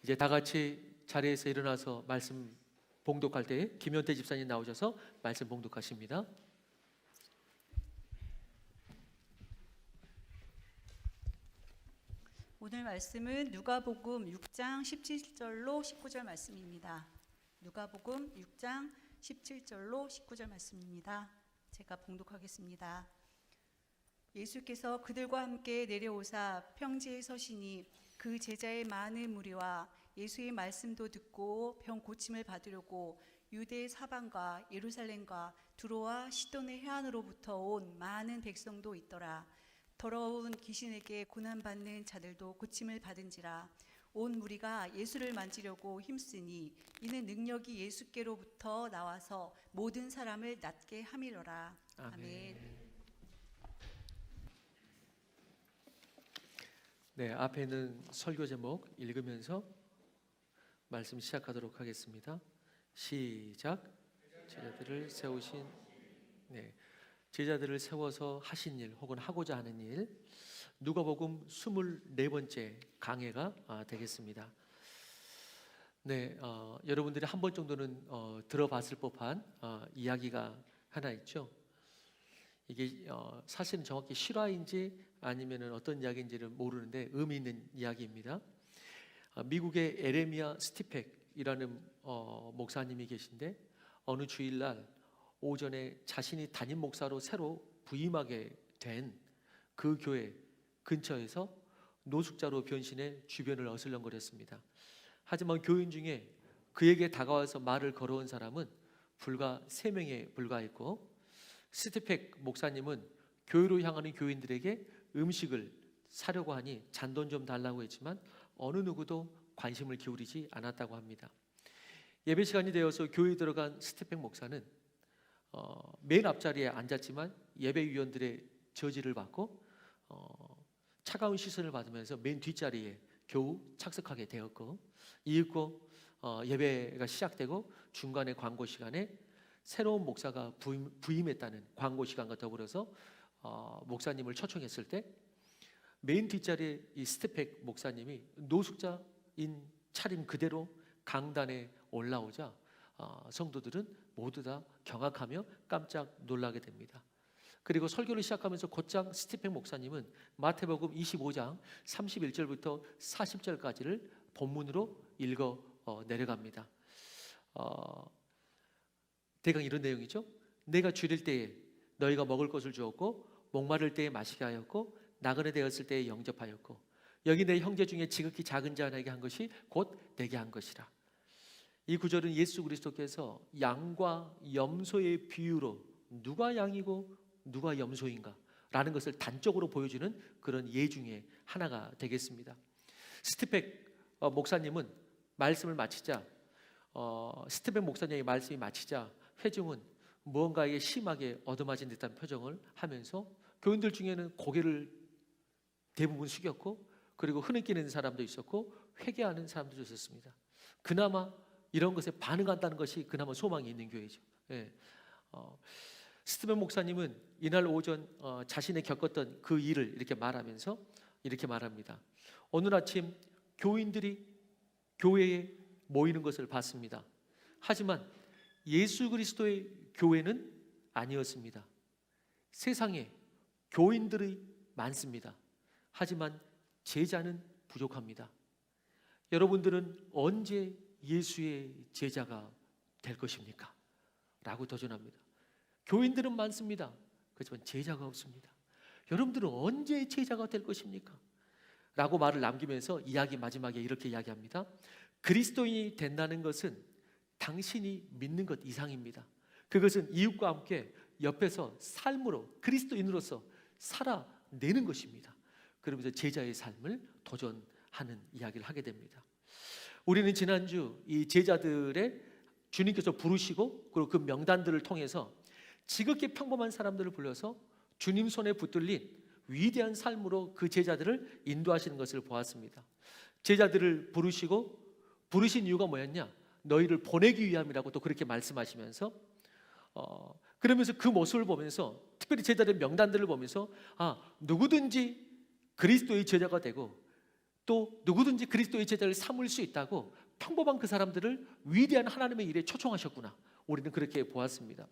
이제 다 같이 자리에서 일어나서 말씀 봉독할 때 김현태 집사님 나오셔서 말씀 봉독하십니다. 오늘 말씀은 누가복음 6장 17절로 19절 말씀입니다. 누가복음 6장 17절로 19절 말씀입니다. 제가 봉독하겠습니다. 예수께서 그들과 함께 내려오사 평지에 서시니 그 제자의 많은 무리와 예수의 말씀도 듣고 병 고침을 받으려고 유대 사방과 예루살렘과 두로와 시돈의 해안으로부터 온 많은 백성도 있더라. 더러운 귀신에게 고난받는 자들도 고침을 받은지라. 온 무리가 예수를 만지려고 힘쓰니 이는 능력이 예수께로부터 나와서 모든 사람을 낫게 함이로라. 아멘. 네, 앞에 있는 설교 제목 읽으면서 말씀 시작하도록 하겠습니다. 시작. 제자들을 세우신 제자들을 세워서 하신 일 혹은 하고자 하는 일, 누가복음 24번째 강해가 되겠습니다. 네, 여러분들이 한 번 정도는 들어봤을 법한 이야기가 하나 있죠. 이게 사실은 정확히 실화인지 아니면 어떤 이야기인지를 모르는데 의미 있는 이야기입니다. 미국의 에레미야 스티펙이라는 목사님이 계신데 어느 주일날 오전에 자신이 담임 목사로 새로 부임하게 된 그 교회 근처에서 노숙자로 변신해 주변을 어슬렁거렸습니다. 하지만 교인 중에 그에게 다가와서 말을 걸어온 사람은 불과 3명에 불과했고, 스티펙 목사님은 교회로 향하는 교인들에게 음식을 사려고 하니 잔돈 좀 달라고 했지만 어느 누구도 관심을 기울이지 않았다고 합니다. 예배 시간이 되어서 교회에 들어간 스티펙 목사는 맨 앞자리에 앉았지만 예배위원들의 저지를 받고 차가운 시선을 받으면서 맨 뒷자리에 겨우 착석하게 되었고, 이윽고 예배가 시작되고 중간에 광고 시간에 새로운 목사가 부임했다는 광고 시간과 더불어서 목사님을 초청했을 때 맨 뒷자리에 이 스티펙 목사님이 노숙자인 차림 그대로 강단에 올라오자 성도들은 모두 다 경악하며 깜짝 놀라게 됩니다. 그리고 설교를 시작하면서 곧장 스티펙 목사님은 마태복음 25장 31절부터 40절까지를 본문으로 읽어 내려갑니다. 대강 이런 내용이죠. 내가 줄일 때에 너희가 먹을 것을 주었고, 목마를 때에 마시게 하였고, 나그네 되었을 때에 영접하였고, 여기 내 형제 중에 지극히 작은 자에게 한 것이 곧 내게 한 것이라. 이 구절은 예수 그리스도께서 양과 염소의 비유로 누가 양이고 누가 염소인가 라는 것을 단적으로 보여주는 그런 예 중에 하나가 되겠습니다. 스티펙 목사님은 말씀을 마치자 스티펙 목사님의 말씀이 마치자 회중은 무언가에 심하게 얻어맞은 듯한 표정을 하면서 교인들 중에는 고개를 대부분 숙였고, 그리고 흐느끼는 사람도 있었고 회개하는 사람도 있었습니다. 그나마 이런 것에 반응한다는 것이 그나마 소망이 있는 교회죠. 스티븐 목사님은 이날 오전 자신이 겪었던 그 일을 이렇게 말하면서 이렇게 말합니다. 오늘 아침 교인들이 교회에 모이는 것을 봤습니다. 하지만 예수 그리스도의 교회는 아니었습니다. 세상에 교인들이 많습니다. 하지만 제자는 부족합니다. 여러분들은 언제 예수의 제자가 될 것입니까? 라고 도전합니다. 교인들은 많습니다. 그렇지만 제자가 없습니다. 여러분들은 언제 제자가 될 것입니까? 라고 말을 남기면서 이야기 마지막에 이렇게 이야기합니다. 그리스도인이 된다는 것은 당신이 믿는 것 이상입니다. 그것은 이웃과 함께 옆에서 삶으로 그리스도인으로서 살아내는 것입니다. 그러면서 제자의 삶을 도전하는 이야기를 하게 됩니다. 우리는 지난주 이 제자들의 주님께서 부르시고 그리고 그 명단들을 통해서 지극히 평범한 사람들을 불러서 주님 손에 붙들린 위대한 삶으로 그 제자들을 인도하시는 것을 보았습니다. 제자들을 부르신 이유가 뭐였냐? 너희를 보내기 위함이라고 또 그렇게 말씀하시면서 그러면서 그 모습을 보면서 특별히 제자들의 명단들을 보면서 누구든지 그리스도의 제자가 되고 또 누구든지 그리스도의 제자를 삼을 수 있다고 평범한 그 사람들을 위대한 하나님의 일에 초청하셨구나. 우리는 그렇게 보았습니다.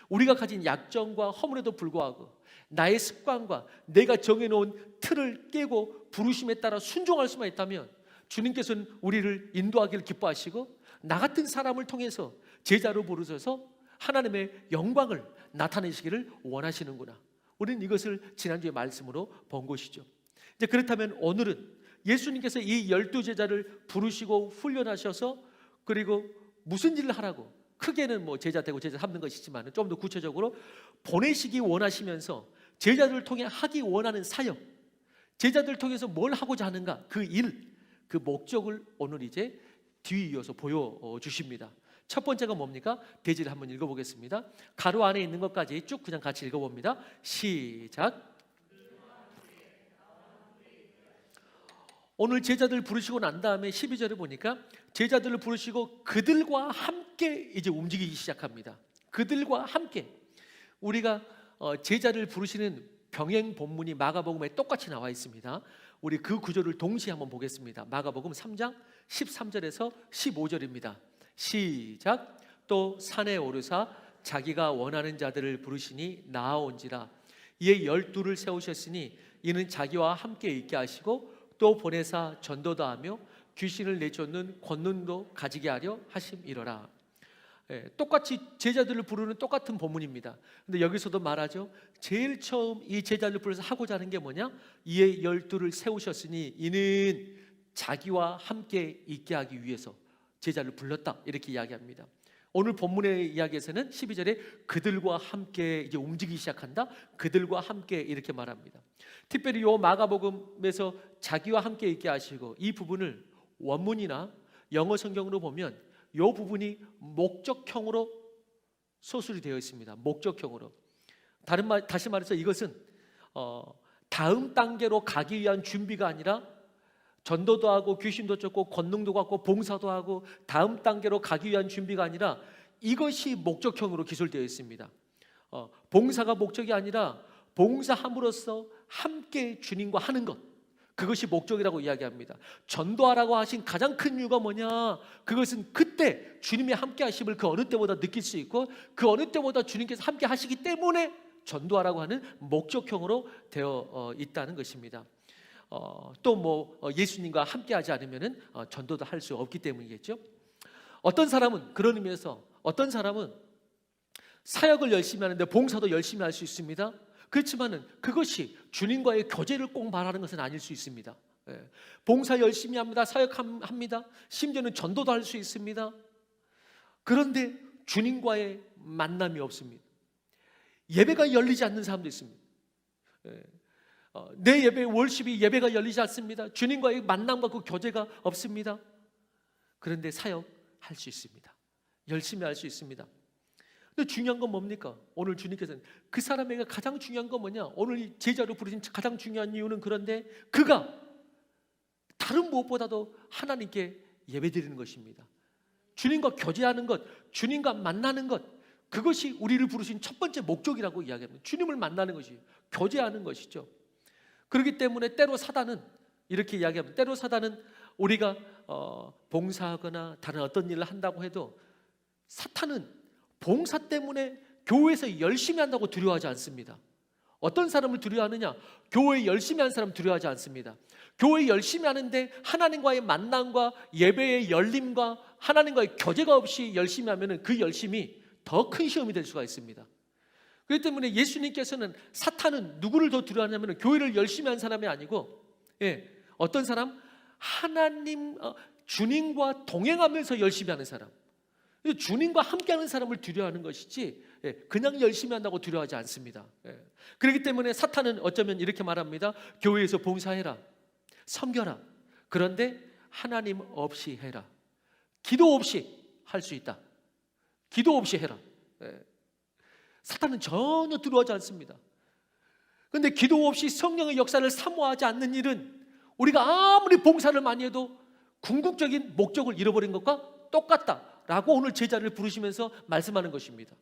우리가 가진 약점과 허물에도 불구하고 나의 습관과 내가 정해놓은 틀을 깨고 부르심에 따라 순종할 수만 있다면 주님께서는 우리를 인도하기를 기뻐하시고 나 같은 사람을 통해서 제자로 부르셔서 하나님의 영광을 나타내시기를 원하시는구나. 우리는 이것을 지난주의 말씀으로 본 것이죠. 이제 그렇다면 오늘은 예수님께서 이 12제자를 부르시고 훈련하셔서 그리고 무슨 일을 하라고, 크게는 뭐 제자 되고 제자 삼는 것이지만 좀 더 구체적으로 보내시기 원하시면서 제자들을 통해 하기 원하는 사역, 제자들을 통해서 뭘 하고자 하는가, 그 일, 그 목적을 오늘 이제 뒤이어서 보여주십니다. 첫 번째가 뭡니까? 대지를 한번 읽어보겠습니다. 가로 안에 있는 것까지 쭉 그냥 같이 읽어봅니다. 시작. 오늘 제자들 부르시고 난 다음에 12절을 보니까 제자들을 부르시고 그들과 함께 이제 움직이기 시작합니다. 그들과 함께. 우리가 제자를 부르시는 병행 본문이 마가복음에 똑같이 나와 있습니다. 우리 그 구절을 동시에 한번 보겠습니다. 마가복음 3장 13절에서 15절입니다. 시작. 또 산에 오르사 자기가 원하는 자들을 부르시니 나아온지라. 이에 12를 세우셨으니 이는 자기와 함께 있게 하시고 또 보내사 전도도 하며 귀신을 내쫓는 권능도 가지게 하려 하심이로라. 똑같이 제자들을 부르는 똑같은 본문입니다. 근데 여기서도 말하죠. 제일 처음 이 제자들을 불러서 하고자 하는 게 뭐냐? 이에 12를 세우셨으니 이는 자기와 함께 있게 하기 위해서 제자를 불렀다, 이렇게 이야기합니다. 오늘 본문의 이야기에서는 12절에 그들과 함께 이제 움직이기 시작한다. 그들과 함께 이렇게 말합니다. 특별히 이 마가복음에서 자기와 함께 있게 하시고, 이 부분을 원문이나 영어 성경으로 보면 이 부분이 목적형으로 서술이 되어 있습니다. 목적형으로. 다시 말해서 이것은 다음 단계로 가기 위한 준비가 아니라 전도도 하고 귀신도 쫓고 권능도 갖고 봉사도 하고 다음 단계로 가기 위한 준비가 아니라 이것이 목적형으로 기술되어 있습니다. 봉사가 목적이 아니라 봉사함으로써 함께 주님과 하는 것, 그것이 목적이라고 이야기합니다. 전도하라고 하신 가장 큰 이유가 뭐냐? 그것은 그때 주님의 함께 하심을 그 어느 때보다 느낄 수 있고 그 어느 때보다 주님께서 함께 하시기 때문에 전도하라고 하는 목적형으로 되어 있다는 것입니다. 또 뭐 예수님과 함께 하지 않으면은 전도도 할 수 없기 때문이겠죠. 어떤 사람은 그런 의미에서 어떤 사람은 사역을 열심히 하는데 봉사도 열심히 할 수 있습니다. 그렇지만은 그것이 주님과의 교제를 꼭 말하는 것은 아닐 수 있습니다. 봉사 열심히 합니다. 사역합니다. 심지어는 전도도 할 수 있습니다. 그런데 주님과의 만남이 없습니다. 예배가 열리지 않는 사람도 있습니다. 내 예배, 월십이 예배가 열리지 않습니다. 주님과의 만남과 그 교제가 없습니다. 그런데 사역할 수 있습니다. 열심히 할 수 있습니다. 근데 중요한 건 뭡니까? 오늘 주님께서는 그 사람에게 가장 중요한 건 뭐냐? 오늘 이 제자로 부르신 가장 중요한 이유는, 그런데 그가 다른 무엇보다도 하나님께 예배드리는 것입니다. 주님과 교제하는 것, 주님과 만나는 것, 그것이 우리를 부르신 첫 번째 목적이라고 이야기합니다. 주님을 만나는 것이, 교제하는 것이죠. 그렇기 때문에 때로 사단은 이렇게 이야기합니다. 때로 사단은 우리가 봉사하거나 다른 어떤 일을 한다고 해도 사탄은 봉사 때문에 교회에서 열심히 한다고 두려워하지 않습니다. 어떤 사람을 두려워하느냐? 교회 열심히 하는 사람 두려워하지 않습니다. 교회 열심히 하는데 하나님과의 만남과 예배의 열림과 하나님과의 교제가 없이 열심히 하면 그 열심이 더 큰 시험이 될 수가 있습니다. 그렇기 때문에 예수님께서는 사탄은 누구를 더 두려워하냐면 교회를 열심히 하는 사람이 아니고 어떤 사람? 하나님, 주님과 동행하면서 열심히 하는 사람, 주님과 함께하는 사람을 두려워하는 것이지 그냥 열심히 한다고 두려워하지 않습니다. 그렇기 때문에 사탄은 어쩌면 이렇게 말합니다. 교회에서 봉사해라, 섬겨라. 그런데 하나님 없이 해라. 기도 없이 할 수 있다. 기도 없이 해라. 사탄은 전혀 두려워하지 않습니다. 그런데 기도 없이 성령의 역사를 사모하지 않는 일은 우리가 아무리 봉사를 많이 해도 궁극적인 목적을 잃어버린 것과 똑같다라고 오늘 제자를 부르시면서 말씀하는 것입니다.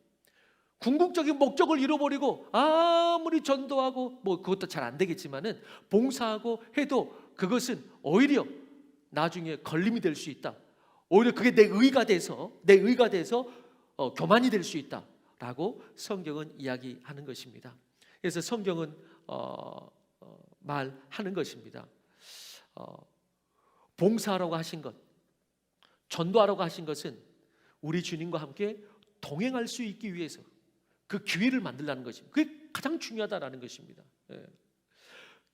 궁극적인 목적을 잃어버리고 아무리 전도하고 뭐 그것도 잘 안 되겠지만은 봉사하고 해도 그것은 오히려 나중에 걸림이 될 수 있다. 오히려 그게 내 의가 돼서 교만이 될 수 있다라고 성경은 이야기하는 것입니다. 그래서 성경은 말하는 것입니다. 봉사하라고 하신 것, 전도하라고 하신 것은 우리 주님과 함께 동행할 수 있기 위해서 그 기회를 만들라는 것입니다. 그게 가장 중요하다라는 것입니다.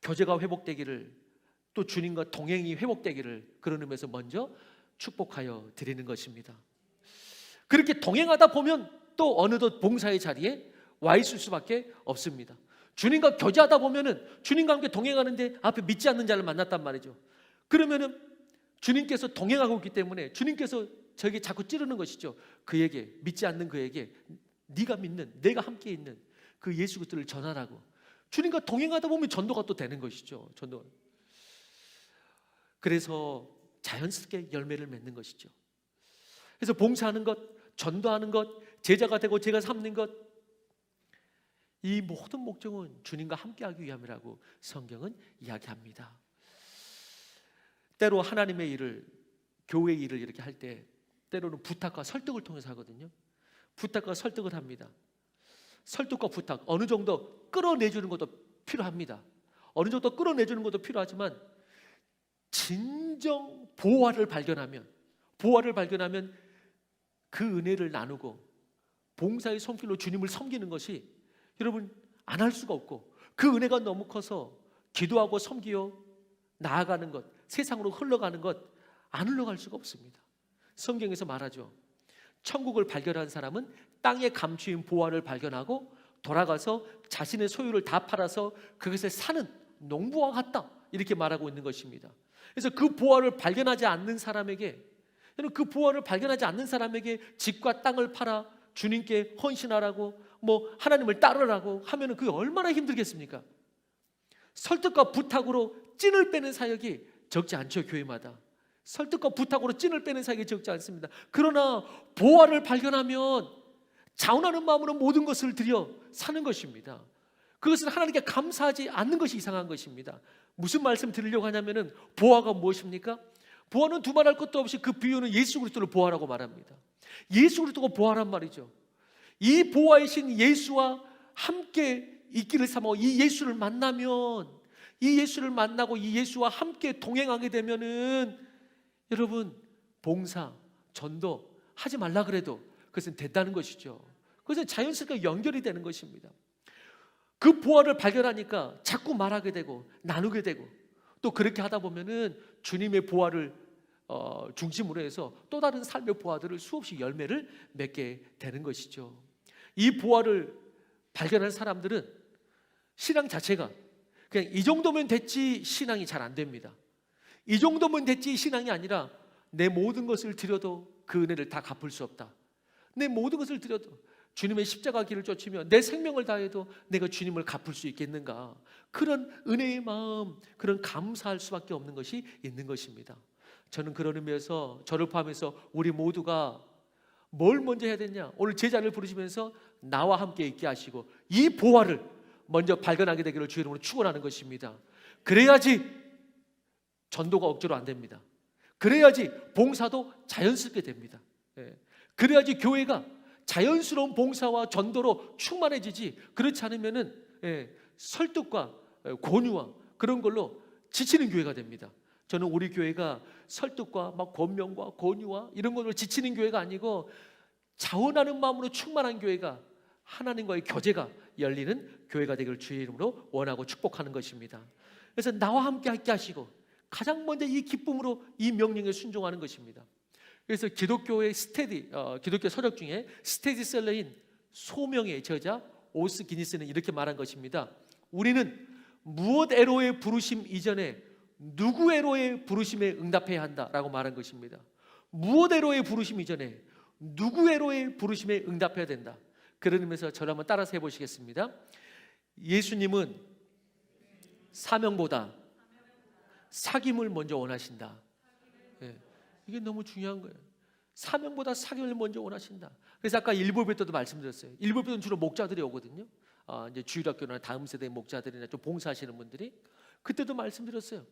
교제가 회복되기를, 또 주님과 동행이 회복되기를 그런 의미에서 먼저 축복하여 드리는 것입니다. 그렇게 동행하다 보면 또 어느덧 봉사의 자리에 와 있을 수밖에 없습니다. 주님과 교제하다 보면은 주님과 함께 동행하는데 앞에 믿지 않는 자를 만났단 말이죠. 그러면은 주님께서 동행하고 있기 때문에 주님께서 저에게 자꾸 찌르는 것이죠. 그에게, 믿지 않는 그에게 네가 믿는, 내가 함께 있는 그 예수 그리스도를 전하라고. 주님과 동행하다 보면 전도가 또 되는 것이죠. 전도. 그래서 자연스럽게 열매를 맺는 것이죠. 그래서 봉사하는 것, 전도하는 것, 제자가 되고 제가 삼는 것, 이 모든 목적은 주님과 함께하기 위함이라고 성경은 이야기합니다. 때로 하나님의 일을, 교회의 일을 이렇게 할 때 때로는 부탁과 설득을 통해서 하거든요. 부탁과 설득을 합니다. 설득과 부탁, 어느 정도 끌어내주는 것도 필요합니다. 어느 정도 끌어내주는 것도 필요하지만 진정 보화를 발견하면 그 은혜를 나누고 봉사의 손길로 주님을 섬기는 것이 여러분 안 할 수가 없고, 그 은혜가 너무 커서 기도하고 섬기어 나아가는 것, 세상으로 흘러가는 것 안 흘러갈 수가 없습니다. 성경에서 말하죠. 천국을 발견한 사람은 땅에 감추인 보화를 발견하고 돌아가서 자신의 소유를 다 팔아서 그것에 사는 농부와 같다, 이렇게 말하고 있는 것입니다. 그래서 그 보화를 발견하지 않는 사람에게, 그 보화를 발견하지 않는 사람에게 집과 땅을 팔아 주님께 헌신하라고, 하나님을 따르라고 하면은 그게 얼마나 힘들겠습니까? 설득과 부탁으로 찐을 빼는 사역이 적지 않죠. 교회마다 설득과 부탁으로 찐을 빼는 사역이 적지 않습니다. 그러나 보화를 발견하면 자원하는 마음으로 모든 것을 들여 사는 것입니다. 그것은 하나님께 감사하지 않는 것이 이상한 것입니다. 무슨 말씀 드리려고 하냐면은, 보화가 무엇입니까? 보화는 두말할 것도 없이 그 비유는 예수 그리스도를 보화라고 말합니다. 예수 그리스도가 보화란 말이죠. 이 보화이신 예수와 함께 있기를 삼아 이 예수를 만나면, 이 예수를 만나고 이 예수와 함께 동행하게 되면은 여러분 봉사, 전도 하지 말라 그래도 그것은 된다는 것이죠. 그것은 자연스럽게 연결이 되는 것입니다. 그 보화를 발견하니까 자꾸 말하게 되고 나누게 되고, 또 그렇게 하다 보면은 주님의 보화를 중심으로 해서 또 다른 삶의 보화들을 수없이 열매를 맺게 되는 것이죠. 이 보화를 발견한 사람들은 신앙 자체가 그냥 이 정도면 됐지 신앙이 잘 안 됩니다. 이 정도면 됐지 신앙이 아니라 내 모든 것을 드려도 그 은혜를 다 갚을 수 없다. 내 모든 것을 드려도, 주님의 십자가 길을 쫓으며 내 생명을 다해도 내가 주님을 갚을 수 있겠는가? 그런 은혜의 마음, 그런 감사할 수밖에 없는 것이 있는 것입니다. 저는 그런 의미에서 저를 포함해서 우리 모두가 뭘 먼저 해야 되냐? 오늘 제자를 부르시면서 나와 함께 있게 하시고 이 보화를 먼저 발견하게 되기를 주의 이름으로 축원하는 것입니다. 그래야지 전도가 억지로 안 됩니다. 그래야지 봉사도 자연스럽게 됩니다. 그래야지 교회가 자연스러운 봉사와 전도로 충만해지지, 그렇지 않으면은 설득과 권유와 그런 걸로 지치는 교회가 됩니다. 저는 우리 교회가 설득과 권면과 권유와 이런 걸로 지치는 교회가 아니고 자원하는 마음으로 충만한 교회가, 하나님과의 교제가 열리는 교회가 되기를 주의 이름으로 원하고 축복하는 것입니다. 그래서 나와 함께 하시고 가장 먼저 이 기쁨으로 이 명령에 순종하는 것입니다. 그래서 기독교의 기독교 서적 중에 스테디셀러인 소명의 저자 오스 기니스는 이렇게 말한 것입니다. 우리는 무엇 애로의 부르심 이전에 누구 애로의 부르심에 응답해야 한다라고 말한 것입니다. 무엇 애로의 부르심 이전에 누구 애로의 부르심에 응답해야 된다. 그런 의미에서 저를 한번 따라서 해보시겠습니다. 예수님은 사명보다 사귐을 먼저 원하신다. 이게 너무 중요한 거예요. 사명보다 사귐을 먼저 원하신다. 그래서 아까 일부배 때도 말씀드렸어요. 일부배 때는 주로 목자들이 오거든요. 이제 주일학교나 다음 세대 목자들이나 좀 봉사하시는 분들이, 그때도 말씀드렸어요.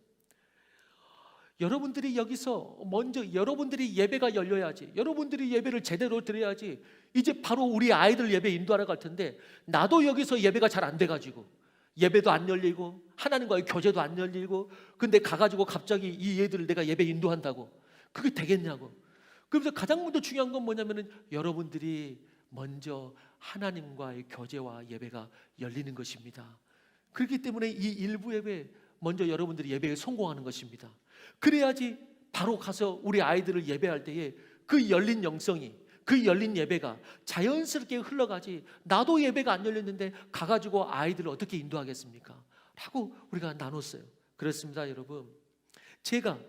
여러분들이 여기서 먼저 여러분들이 예배가 열려야지, 여러분들이 예배를 제대로 드려야지. 이제 바로 우리 아이들 예배 인도하러 갈 텐데 나도 여기서 예배가 잘 안 돼가지고 예배도 안 열리고 하나님과의 교제도 안 열리고, 근데 가가지고 갑자기 이 애들을 내가 예배 인도한다고 그게 되겠냐고. 그래서 가장 먼저 중요한 건 뭐냐면은 여러분들이 먼저 하나님과의 교제와 예배가 열리는 것입니다. 그렇기 때문에 이 일부 예배 먼저 여러분들이 예배에 성공하는 것입니다. 그래야지 바로 가서 우리 아이들을 예배할 때에 그 열린 영성이, 그 열린 예배가 자연스럽게 흘러가지, 나도 예배가 안 열렸는데 가가지고 아이들을 어떻게 인도하겠습니까? 라고 우리가 나눴어요. 그렇습니다, 여러분. 제가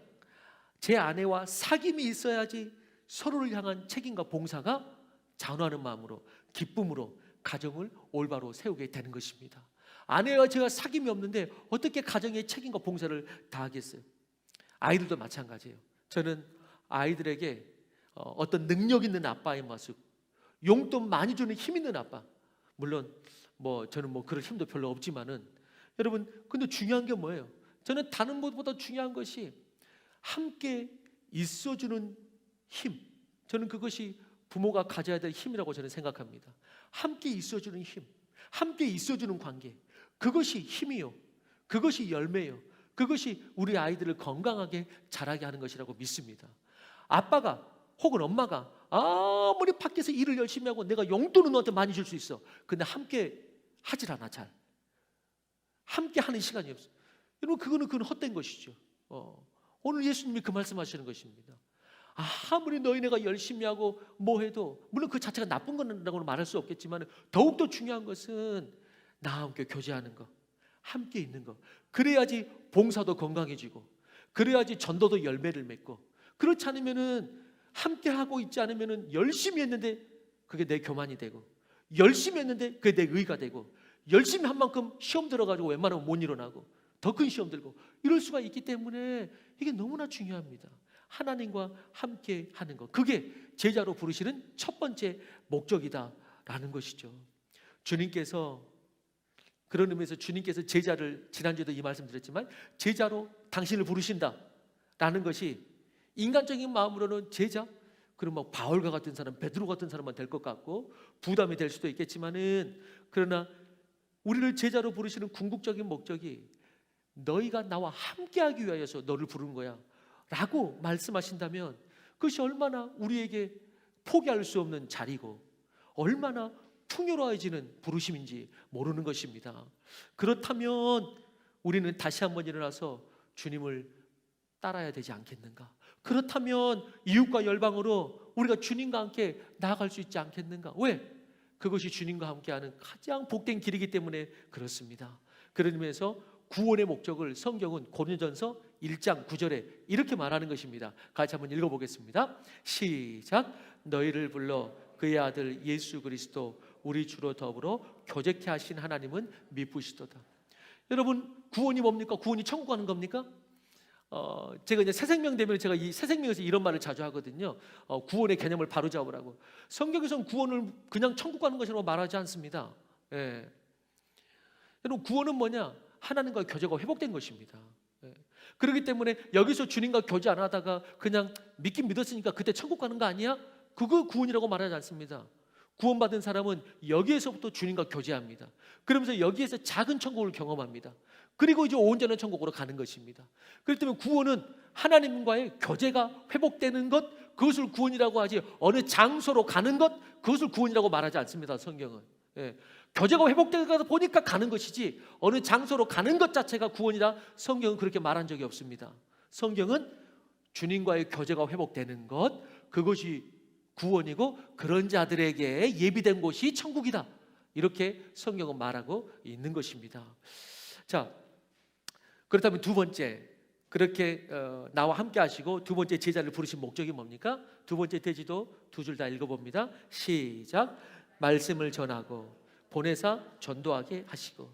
제 아내와 사귐이 있어야지 서로를 향한 책임과 봉사가 잔호하는 마음으로, 기쁨으로 가정을 올바로 세우게 되는 것입니다. 아내와 제가 사귐이 없는데 어떻게 가정의 책임과 봉사를 다하겠어요? 아이들도 마찬가지예요. 저는 아이들에게 어떤 능력 있는 아빠의 모습, 용돈 많이 주는 힘 있는 아빠, 물론 저는 그런 힘도 별로 없지만은, 여러분 근데 중요한 게 뭐예요? 저는 다른 것보다 중요한 것이 함께 있어주는 힘. 저는 그것이 부모가 가져야 될 힘이라고 저는 생각합니다. 함께 있어주는 힘, 함께 있어주는 관계, 그것이 힘이요, 그것이 열매요, 그것이 우리 아이들을 건강하게 자라게 하는 것이라고 믿습니다. 아빠가 혹은 엄마가 아무리 밖에서 일을 열심히 하고 내가 용돈은 너한테 많이 줄 수 있어, 근데 함께 하질 않아. 잘 함께 하는 시간이 없어. 여러분 그건 헛된 것이죠. 오늘 예수님이 그 말씀하시는 것입니다. 아무리 너희네가 열심히 하고 뭐 해도, 물론 그 자체가 나쁜 거라고는 말할 수 없겠지만 더욱더 중요한 것은 나와 함께 교제하는 거, 함께 있는 거. 그래야지 봉사도 건강해지고, 그래야지 전도도 열매를 맺고. 그렇지 않으면은, 함께 하고 있지 않으면은 열심히 했는데 그게 내 교만이 되고, 열심히 했는데 그게 내 의가 되고, 열심히 한 만큼 시험 들어가지고 웬만하면 못 일어나고 더 큰 시험 들고 이럴 수가 있기 때문에 이게 너무나 중요합니다. 하나님과 함께 하는 것, 그게 제자로 부르시는 첫 번째 목적이다라는 것이죠. 주님께서, 그런 의미에서 주님께서 제자를, 지난주에도 이 말씀 드렸지만 제자로 당신을 부르신다라는 것이 인간적인 마음으로는 제자? 그럼 바울과 같은 사람, 베드로 같은 사람만 될 것 같고 부담이 될 수도 있겠지만은, 그러나 우리를 제자로 부르시는 궁극적인 목적이 너희가 나와 함께하기 위하여서 너를 부른 거야 라고 말씀하신다면, 그것이 얼마나 우리에게 포기할 수 없는 자리고 얼마나 풍요로워지는 부르심인지 모르는 것입니다. 그렇다면 우리는 다시 한번 일어나서 주님을 따라야 되지 않겠는가? 그렇다면 이웃과 열방으로 우리가 주님과 함께 나아갈 수 있지 않겠는가? 왜? 그것이 주님과 함께하는 가장 복된 길이기 때문에 그렇습니다. 그런 의미에서 구원의 목적을 성경은 고린도전서 1장 9절에 이렇게 말하는 것입니다. 같이 한번 읽어보겠습니다. 시작. 너희를 불러 그의 아들 예수 그리스도 우리 주로 더불어 교제케 하신 하나님은 미쁘시도다. 여러분 구원이 뭡니까? 구원이 천국 가는 겁니까? 제가 이제 새 생명 되면 제가 이 새 생명에서 이런 말을 자주 하거든요. 구원의 개념을 바로 잡으라고. 성경에서는 구원을 그냥 천국 가는 것이라고 말하지 않습니다. 예. 여러분 구원은 뭐냐? 하나님과 교제가 회복된 것입니다. 예. 그렇기 때문에 여기서 주님과 교제 안 하다가 그냥 믿긴 믿었으니까 그때 천국 가는 거 아니야? 그거 구원이라고 말하지 않습니다. 구원받은 사람은 여기에서부터 주님과 교제합니다. 그러면서 여기에서 작은 천국을 경험합니다. 그리고 이제 온전한 천국으로 가는 것입니다. 그렇기 때문에 구원은 하나님과의 교제가 회복되는 것, 그것을 구원이라고 하지, 어느 장소로 가는 것, 그것을 구원이라고 말하지 않습니다. 성경은. 예. 교제가 회복되다 보니까 가는 것이지 어느 장소로 가는 것 자체가 구원이라 성경은 그렇게 말한 적이 없습니다. 성경은 주님과의 교제가 회복되는 것, 그것이 구원이고 그런 자들에게 예비된 곳이 천국이다, 이렇게 성경은 말하고 있는 것입니다. 자, 그렇다면 두 번째, 그렇게 나와 함께 하시고 두 번째 제자를 부르신 목적이 뭡니까? 두 번째 대지도 두 줄 다 읽어봅니다. 시작. 말씀을 전하고 보내사 전도하게 하시고.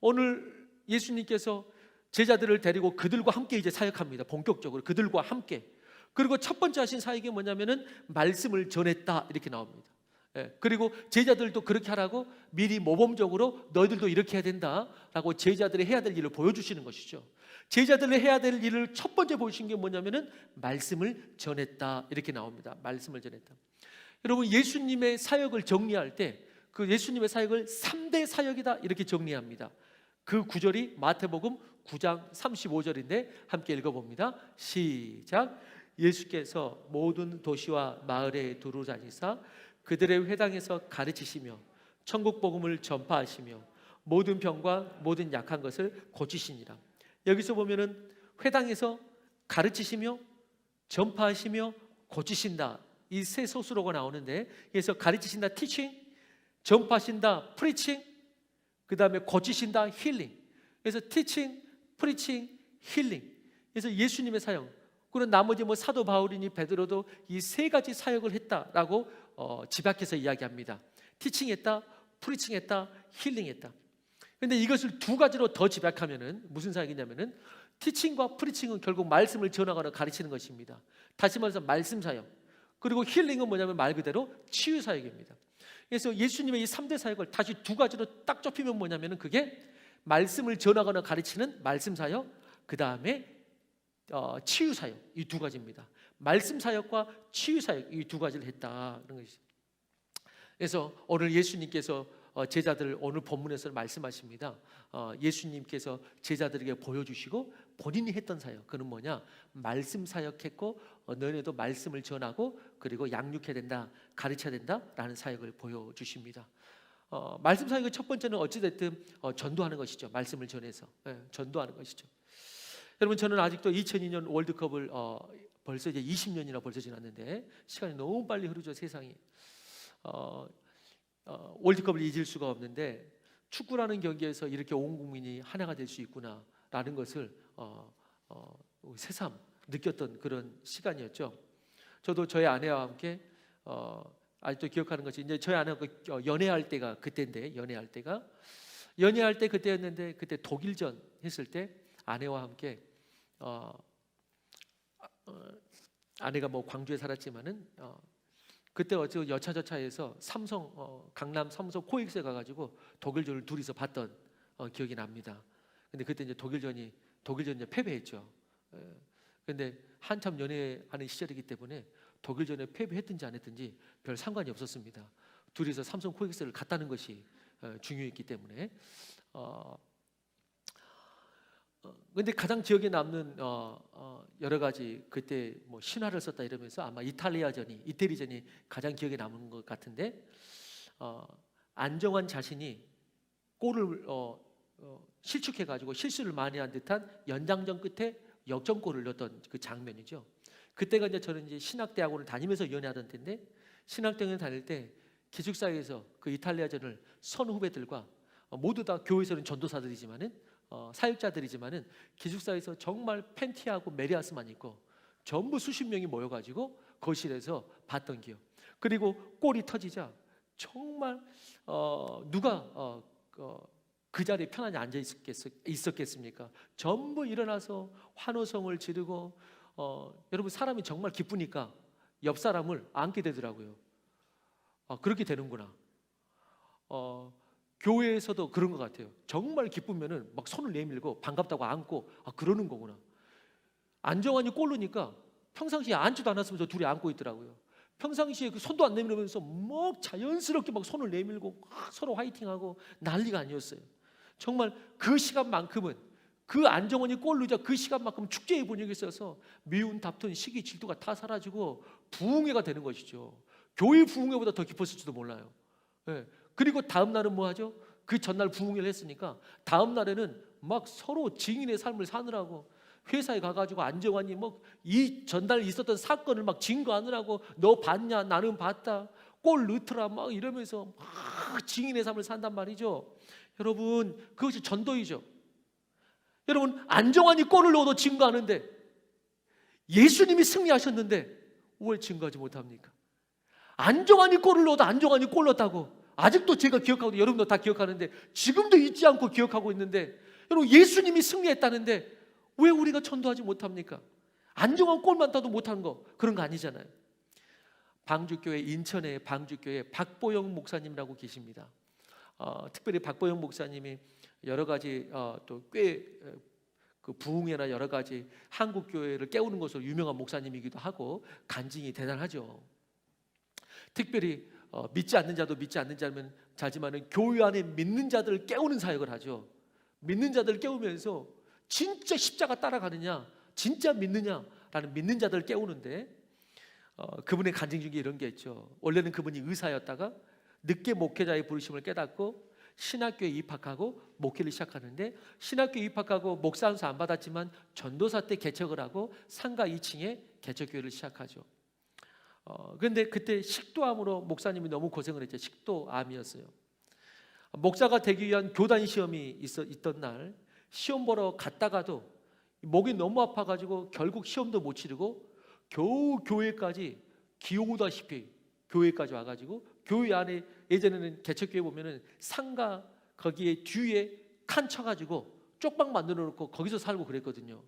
오늘 예수님께서 제자들을 데리고 그들과 함께 이제 사역합니다. 본격적으로 그들과 함께. 그리고 첫 번째 하신 사역이 뭐냐면은 말씀을 전했다, 이렇게 나옵니다. 예, 그리고 제자들도 그렇게 하라고 미리 모범적으로 너희들도 이렇게 해야 된다라고 제자들이 해야 될 일을 보여주시는 것이죠. 제자들이 해야 될 일을 첫 번째 보신 게 뭐냐면은 말씀을 전했다, 이렇게 나옵니다. 말씀을 전했다. 여러분, 예수님의 사역을 정리할 때 그 예수님의 사역을 3대 사역이다, 이렇게 정리합니다. 그 구절이 마태복음 9장 35절인데 함께 읽어봅니다. 시작. 예수께서 모든 도시와 마을에 두루 다니사 그들의 회당에서 가르치시며 천국 복음을 전파하시며 모든 병과 모든 약한 것을 고치시니라. 여기서 보면은 회당에서 가르치시며 전파하시며 고치신다, 이 세 소수로가 나오는데, 그래서 가르치신다 teaching, 전파하신다 preaching, 그 다음에 고치신다 healing. 그래서 teaching, preaching, healing. 그래서 예수님의 사역, 그런 나머지 뭐 사도 바울이니 베드로도 이 세 가지 사역을 했다라고 집약해서 이야기합니다. teaching했다, preaching했다, healing했다. 근데 이것을 두 가지로 더 집약하면은 무슨 사역이냐면은 티칭과 프리칭은 결국 말씀을 전하거나 가르치는 것입니다. 다시 말해서 말씀 사역. 그리고 힐링은 뭐냐면 말 그대로 치유 사역입니다. 그래서 예수님의 이 3대 사역을 다시 두 가지로 딱 좁히면 뭐냐면은 그게 말씀을 전하거나 가르치는 말씀 사역, 그 다음에 치유 사역, 이 두 가지입니다. 말씀 사역과 치유 사역, 이 두 가지를 했다는 것이죠. 그래서 오늘 예수님께서 제자들 오늘 본문에서 말씀하십니다. 예수님께서 제자들에게 보여주시고 본인이 했던 사역, 그는 뭐냐? 말씀 사역했고 너네도 말씀을 전하고 그리고 양육해야 된다, 가르쳐야 된다라는 사역을 보여주십니다. 말씀 사역의 첫 번째는 어찌됐든 전도하는 것이죠. 말씀을 전해서 전도하는 것이죠. 여러분, 저는 아직도 2002년 월드컵을 벌써 이제 20년이나 벌써 지났는데 시간이 너무 빨리 흐르죠, 세상이. 월드컵을 잊을 수가 없는데 축구라는 경기에서 이렇게 온 국민이 하나가 될 수 있구나라는 것을 새삼 느꼈던 그런 시간이었죠. 저도 저희 아내와 함께 아직도 기억하는 것이, 이제 저희 아내가 연애할 때가 그때인데, 연애할 때 그때였는데, 그때 독일전 했을 때 아내와 함께 아내가 뭐 광주에 살았지만은 그때 어찌 여차저차해서 삼성 강남 삼성 코엑스에 가가지고 독일전을 둘이서 봤던 기억이 납니다. 근데 그때 이제 독일전이 패배했죠. 근데 한참 연애하는 시절이기 때문에 독일전에 패배했든지 안 했든지 별 상관이 없었습니다. 둘이서 삼성 코엑스를 갔다는 것이 중요했기 때문에. 근데 가장 기억에 남는 여러 가지, 그때 뭐 신화를 썼다 이러면서 아마 이태리전이 가장 기억에 남는 것 같은데, 안정환 자신이 골을 실축해가지고 실수를 많이 한 듯한 연장전 끝에 역전골을 넣었던 그 장면이죠. 그때가 이제 저는 이제 신학대학원을 다니면서 연애하던 때인데, 신학대학원 다닐 때 기숙사에서 그 이탈리아전을 선 후배들과 모두 다 교회에서는 전도사들이지만은 사역자들이지만은 기숙사에서 정말 팬티하고 메리아스만 입고 전부 수십 명이 모여가지고 거실에서 봤던 기억. 그리고 골이 터지자 정말 누가 그 자리에 편안히 앉아 있었겠습니까? 전부 일어나서 환호성을 지르고 여러분, 사람이 정말 기쁘니까 옆 사람을 안게 되더라고요. 그렇게 되는구나. 교회에서도 그런 것 같아요. 정말 기쁘면은 막 손을 내밀고 반갑다고 안고 그러는 거구나. 안정환이 골 넣으니까 평상시에 앉지도 않았으면 저 둘이 안고 있더라고요. 평상시에 그 손도 안 내밀면서 막 자연스럽게 막 손을 내밀고 막 서로 화이팅하고 난리가 아니었어요. 정말 그 시간만큼은, 그 안정환이 골 넣자 그 시간만큼 축제의 분위기가 있어서 미운 다툼 시기 질투가 다 사라지고 부흥회가 되는 것이죠. 교회 부흥회보다 더 깊었을지도 몰라요. 그리고 다음 날은 뭐 하죠? 그 전날 부흥회를 했으니까 다음 날에는 막 서로 증인의 삶을 사느라고 회사에 가가지고 안정환이 뭐 이 전날 있었던 사건을 막 증거하느라고, 너 봤냐? 나는 봤다. 골 넣더라. 막 이러면서 막 증인의 삶을 산단 말이죠. 여러분, 그것이 전도이죠. 여러분, 안정환이 골을 넣어도 증거하는데 예수님이 승리하셨는데 왜 증거하지 못합니까? 안정환이 골을 넣어도 안정환이 골 넣었다고 아직도 제가 기억하고 여러분도 다 기억하는데, 지금도 잊지 않고 기억하고 있는데, 여러분, 예수님이 승리했다는데 왜 우리가 전도하지 못합니까? 안정환 골만 따도 못한 거, 그런 거 아니잖아요. 방주교회, 인천의 방주교회 박보영 목사님이라고 계십니다. 특별히 박보영 목사님이 여러 가지 또 꽤 그 부흥회나 여러 가지 한국 교회를 깨우는 것으로 유명한 목사님이기도 하고 간증이 대단하죠. 특별히 믿지 않는 자도 믿지 않는 자지만은 교회 안에 믿는 자들을 깨우는 사역을 하죠. 믿는 자들을 깨우면서 진짜 십자가 따라가느냐, 진짜 믿느냐라는 믿는 자들을 깨우는데 그분의 간증 중에 이런 게 있죠. 원래는 그분이 의사였다가 늦게 목회자의 부르심을 깨닫고 신학교에 입학하고 목회를 시작하는데, 신학교에 입학하고 목사 안수 안 받았지만 전도사 때 개척을 하고 상가 2층에 개척교회를 시작하죠. 그런데 그때 식도암으로 목사님이 너무 고생을 했죠. 식도암이었어요. 목사가 되기 위한 교단 시험이 있던 날 시험 보러 갔다가도 목이 너무 아파가지고 결국 시험도 못 치르고 겨우 교회까지 기어오다시피 교회까지 와가지고, 교회 안에 예전에는 개척교회 보면은 상가 거기에 뒤에 칸 쳐가지고 쪽방 만들어 놓고 거기서 살고 그랬거든요.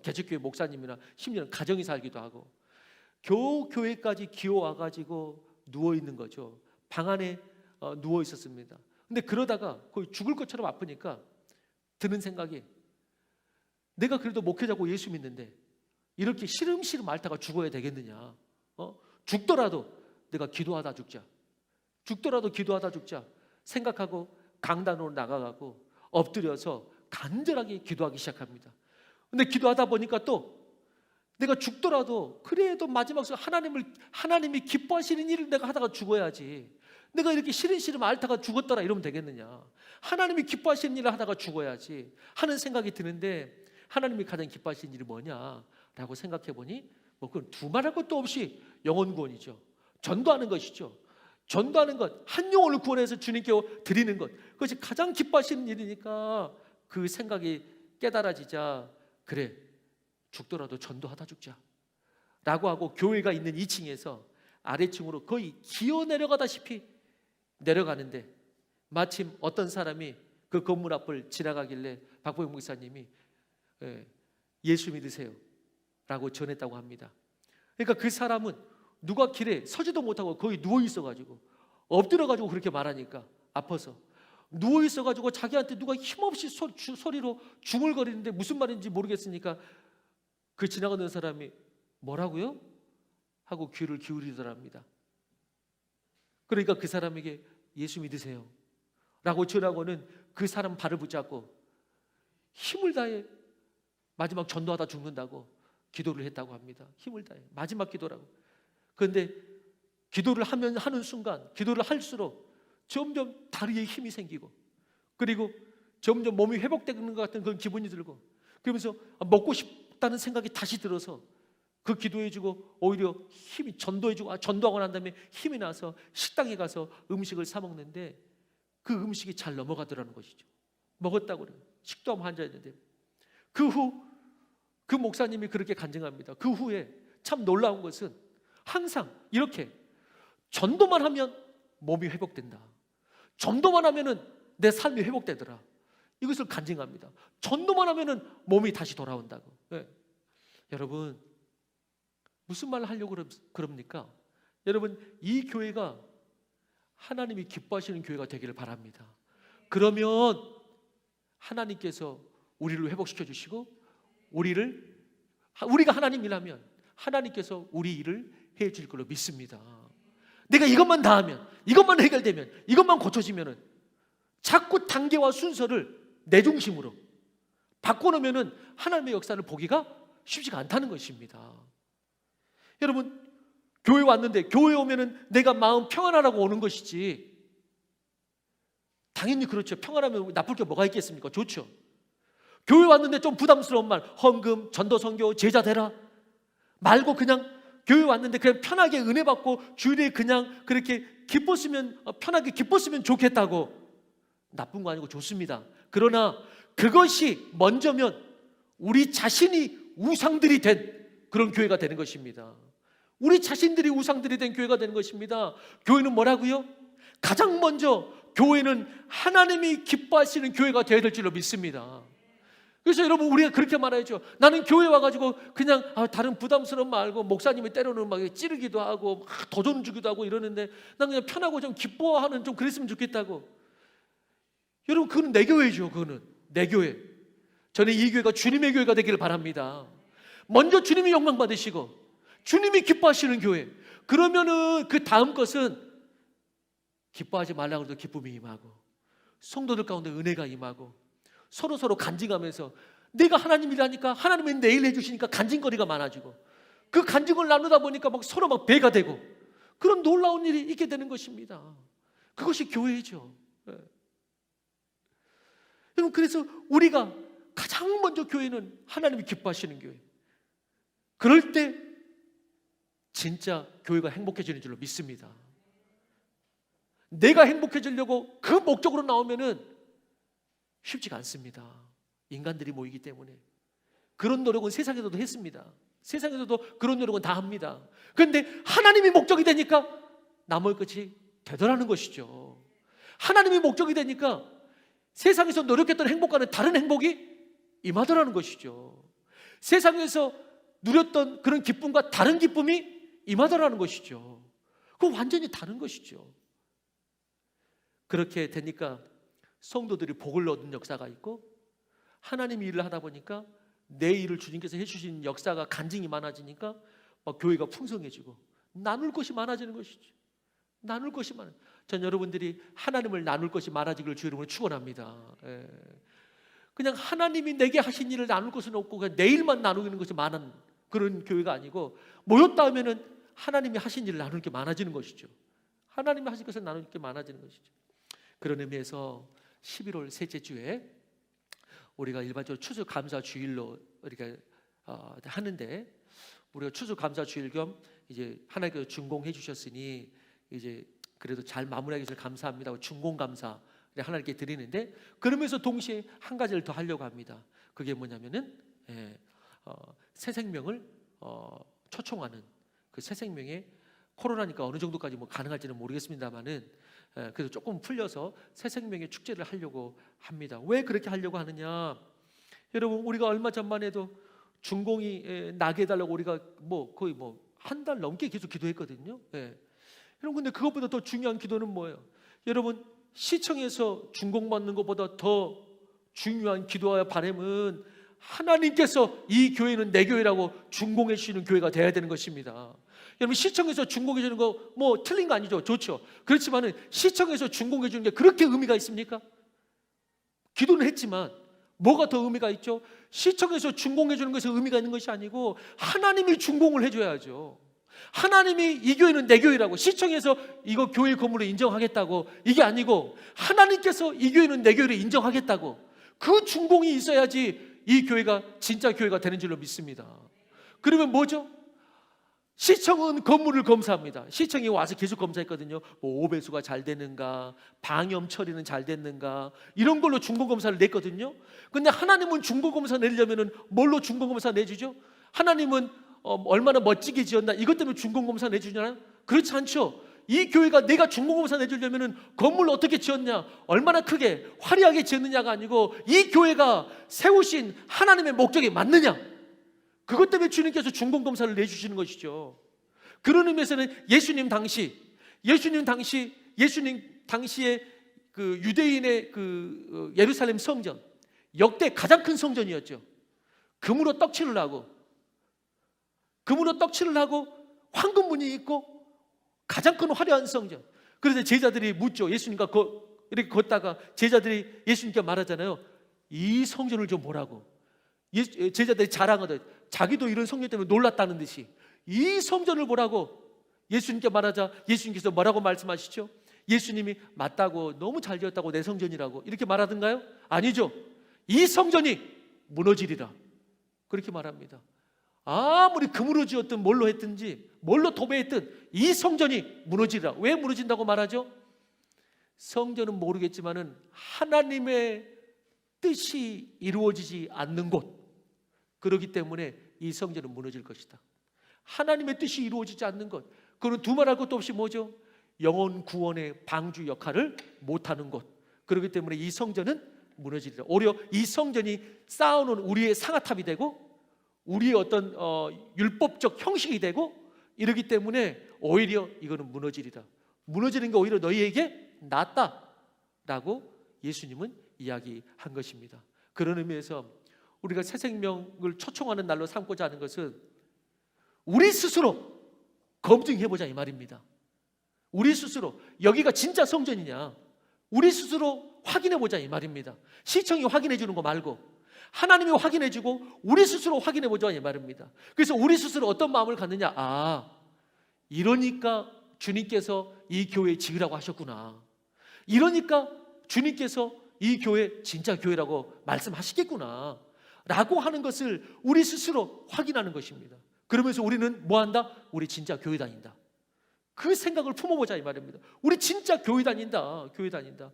개척교회 목사님이나 심지어는 가정이 살기도 하고, 겨우 교회까지 기어와가지고 누워 있는 거죠. 방 안에 누워 있었습니다. 근데 그러다가 거의 죽을 것처럼 아프니까 드는 생각이, 내가 그래도 목회자고 예수 믿는데 이렇게 시름시름 앓다가 죽어야 되겠느냐. 죽더라도 내가 기도하다 죽자. 죽더라도 기도하다 죽자 생각하고 강단으로 나가가고 엎드려서 간절하게 기도하기 시작합니다. 근데 기도하다 보니까 또 내가 죽더라도 그래도 마지막 순간 하나님이 기뻐하시는 일을 내가 하다가 죽어야지. 내가 이렇게 시름시름 앓다가 죽었더라 이러면 되겠느냐. 하나님이 기뻐하시는 일을 하다가 죽어야지 하는 생각이 드는데, 하나님이 가장 기뻐하시는 일이 뭐냐라고 생각해 보니 그건 두말할 것도 없이 영혼구원이죠. 전도하는 것이죠. 전도하는 것, 한 영혼을 구원해서 주님께 드리는 것, 그것이 가장 기뻐하시는 일이니까 그 생각이 깨달아지자, 그래 죽더라도 전도하다 죽자 라고 하고 교회가 있는 2층에서 아래층으로 거의 기어 내려가다시피 내려가는데, 마침 어떤 사람이 그 건물 앞을 지나가길래 박보영 목사님이 예수 믿으세요 라고 전했다고 합니다. 그러니까 그 사람은 누가 길에 서지도 못하고 거의 누워 있어가지고 엎드려가지고 그렇게 말하니까 아파서 누워 있어가지고 자기한테 누가 힘없이 소리로 중얼거리는데 무슨 말인지 모르겠으니까 그 지나가는 사람이 뭐라고요? 하고 귀를 기울이더랍니다. 그러니까 그 사람에게 예수 믿으세요 라고 전하고는 그 사람 발을 붙잡고 힘을 다해 마지막 전도하다 죽는다고 기도를 했다고 합니다. 힘을 다해 마지막 기도라고. 그런데 기도를 하는 순간, 기도를 할수록 점점 다리에 힘이 생기고, 그리고 점점 몸이 회복되는 것 같은 그런 기분이 들고, 그러면서 먹고 싶다는 생각이 다시 들어서 그 기도해주고 오히려 힘이 전도해주고 전도하고 난 다음에 힘이 나서 식당에 가서 음식을 사 먹는데 그 음식이 잘 넘어가더라는 것이죠. 먹었다고 그래요. 식도암 환자였는데. 그 후 그 목사님이 그렇게 간증합니다. 그 후에 참 놀라운 것은 항상 이렇게 전도만 하면 몸이 회복된다. 전도만 하면은 내 삶이 회복되더라. 이것을 간증합니다. 전도만 하면은 몸이 다시 돌아온다고. 네. 여러분 무슨 말을 하려고 그럽니까? 여러분 이 교회가 하나님이 기뻐하시는 교회가 되기를 바랍니다. 그러면 하나님께서 우리를 회복시켜 주시고 우리가 하나님 일하면 하나님께서 우리 일을 해 줄 걸로 믿습니다. 내가 이것만 다 하면, 이것만 해결되면, 이것만 고쳐지면은 자꾸 단계와 순서를 내 중심으로 바꿔놓으면은 하나님의 역사를 보기가 쉽지가 않다는 것입니다. 여러분 교회 왔는데 교회 오면은 내가 마음 평안하라고 오는 것이지, 당연히 그렇죠. 평안하면 나쁠 게 뭐가 있겠습니까? 좋죠. 교회 왔는데 좀 부담스러운 말, 헌금, 전도 선교, 제자 되라 말고 그냥 교회 왔는데 그냥 편하게 은혜 받고 주일에 그냥 그렇게 기뻤으면, 편하게 기뻤으면 좋겠다고, 나쁜 거 아니고 좋습니다. 그러나 그것이 먼저면 우리 자신이 우상들이 된 그런 교회가 되는 것입니다. 우리 자신들이 우상들이 된 교회가 되는 것입니다. 교회는 뭐라고요? 가장 먼저 교회는 하나님이 기뻐하시는 교회가 되어야 될 줄로 믿습니다. 그래서 여러분 우리가 그렇게 말해야죠. 나는 교회 와가지고 그냥 다른 부담스러운 말 말고 목사님이 때로는 막 찌르기도 하고 막 도전 주기도 하고 이러는데 난 그냥 편하고 좀 기뻐하는 좀 그랬으면 좋겠다고. 여러분 그거는 내 교회죠. 그거는 내 교회. 저는 이 교회가 주님의 교회가 되기를 바랍니다. 먼저 주님이 영광 받으시고 주님이 기뻐하시는 교회, 그러면은 그 다음 것은 기뻐하지 말라고 해도 기쁨이 임하고, 성도들 가운데 은혜가 임하고, 서로 간증하면서 내가 하나님이라니까, 하나님은 내일 해주시니까 간증거리가 많아지고, 그 간증을 나누다 보니까 막 서로 막 배가 되고, 그런 놀라운 일이 있게 되는 것입니다. 그것이 교회죠. 여러분, 그래서 우리가 가장 먼저 교회는 하나님이 기뻐하시는 교회. 그럴 때 진짜 교회가 행복해지는 줄로 믿습니다. 내가 행복해지려고 그 목적으로 나오면은 쉽지가 않습니다. 인간들이 모이기 때문에. 그런 노력은 세상에서도 했습니다. 세상에서도 그런 노력은 다 합니다. 그런데 하나님이 목적이 되니까 나머지 것이 되더라는 것이죠. 하나님이 목적이 되니까 세상에서 노력했던 행복과는 다른 행복이 임하더라는 것이죠. 세상에서 누렸던 그런 기쁨과 다른 기쁨이 임하더라는 것이죠. 그건 완전히 다른 것이죠. 그렇게 되니까 성도들이 복을 얻은 역사가 있고, 하나님이 일을 하다 보니까 내 일을 주님께서 해주신 역사가 간증이 많아지니까 막 교회가 풍성해지고 나눌 것이 많아지는 것이죠. 나눌 것이 많아. 전 여러분들이 하나님을 나눌 것이 많아지기를 주 이름으로 축원합니다. 그냥 하나님이 내게 하신 일을 나눌 것은 없고 그냥 내 일만 나누는 것이 많은 그런 교회가 아니고, 모였다 하면은 하나님이 하신 일을 나눌 게 많아지는 것이죠. 하나님이 하신 것을 나눌 게 많아지는 것이죠. 그런 의미에서 11월 셋째 주에 우리가 일반적으로 추수감사 주일로 우리가 하는데, 우리가 추수감사 주일 겸 이제 하나님께서 준공해 주셨으니 이제 그래도 잘 마무리하기 위해서 감사합니다. 준공감사 하나님께 드리는데, 그러면서 동시에 한 가지를 더 하려고 합니다. 그게 뭐냐면은 새 생명을 초청하는, 그 새 생명에 코로나니까 어느 정도까지 뭐 가능할지는 모르겠습니다만은 그래서 조금 풀려서 새 생명의 축제를 하려고 합니다. 왜 그렇게 하려고 하느냐? 여러분, 우리가 얼마 전만 해도 준공이 나게 해달라고 우리가 뭐 거의 뭐 한 달 넘게 계속 기도했거든요. 여러분, 근데 그것보다 더 중요한 기도는 뭐예요? 여러분, 시청에서 준공받는 것보다 더 중요한 기도와 바람은 하나님께서 이 교회는 내 교회라고 준공해 주시는 교회가 되어야 되는 것입니다. 여러분, 시청에서 준공해 주는 거 뭐 틀린 거 아니죠? 좋죠. 그렇지만은 시청에서 준공해 주는 게 그렇게 의미가 있습니까? 기도는 했지만 뭐가 더 의미가 있죠? 시청에서 준공해 주는 것에 의미가 있는 것이 아니고 하나님이 준공을 해줘야죠. 하나님이 이 교회는 내 교회라고, 시청에서 이거 교회 건물을 인정하겠다고 이게 아니고 하나님께서 이 교회는 내 교회를 인정하겠다고, 그 준공이 있어야지 이 교회가 진짜 교회가 되는 줄로 믿습니다. 그러면 뭐죠? 시청은 건물을 검사합니다. 시청이 와서 계속 검사했거든요. 뭐 오배수가 잘 되는가, 방염 처리는 잘 됐는가, 이런 걸로 준공검사를 냈거든요. 근데 하나님은 준공검사 내려면은 뭘로 준공검사 내주죠? 하나님은 얼마나 멋지게 지었나, 이것 때문에 준공검사 내주잖아요. 그렇지 않죠. 이 교회가 내가 준공검사 내주려면은 건물을 어떻게 지었냐, 얼마나 크게 화려하게 지었느냐가 아니고 이 교회가 세우신 하나님의 목적에 맞느냐, 그것 때문에 주님께서 준공검사를 내주시는 것이죠. 그런 의미에서는 예수님 당시에 그 유대인의 그 예루살렘 성전, 역대 가장 큰 성전이었죠. 금으로 떡칠을 하고 황금문이 있고 가장 큰 화려한 성전. 그래서 제자들이 묻죠. 예수님과 이렇게 걷다가 제자들이 예수님께 말하잖아요. 이 성전을 좀 보라고. 제자들이 자랑하듯 자기도 이런 성전 때문에 놀랐다는 듯이 이 성전을 보라고 예수님께 말하자 예수님께서 뭐라고 말씀하시죠? 예수님이 맞다고, 너무 잘 지었다고, 내 성전이라고 이렇게 말하던가요? 아니죠. 이 성전이 무너지리라 그렇게 말합니다. 아무리 금으로 지었든 뭘로 했든지 뭘로 도배했든 이 성전이 무너지리라. 왜 무너진다고 말하죠? 성전은 모르겠지만은 하나님의 뜻이 이루어지지 않는 곳, 그렇기 때문에 이 성전은 무너질 것이다. 하나님의 뜻이 이루어지지 않는 것, 그건 두말할 것도 없이 뭐죠? 영혼 구원의 방주 역할을 못하는 곳. 그렇기 때문에 이 성전은 무너지리라. 오히려 이 성전이 쌓아놓은 우리의 상아탑이 되고 우리의 어떤 율법적 형식이 되고 이러기 때문에 오히려 이거는 무너지리라. 무너지는 게 오히려 너희에게 낫다라고 예수님은 이야기한 것입니다. 그런 의미에서 우리가 새 생명을 초청하는 날로 삼고자 하는 것은 우리 스스로 검증해보자 이 말입니다. 우리 스스로 여기가 진짜 성전이냐 우리 스스로 확인해보자 이 말입니다. 시청이 확인해주는 거 말고 하나님이 확인해주고 우리 스스로 확인해보자 이 말입니다. 그래서 우리 스스로 어떤 마음을 갖느냐, 이러니까 주님께서 이 교회에 지으라고 하셨구나, 이러니까 주님께서 이 교회 진짜 교회라고 말씀하시겠구나 라고 하는 것을 우리 스스로 확인하는 것입니다. 그러면서 우리는 뭐한다? 우리 진짜 교회 다닌다, 그 생각을 품어보자 이 말입니다. 우리 진짜 교회 다닌다, 교회 다닌다.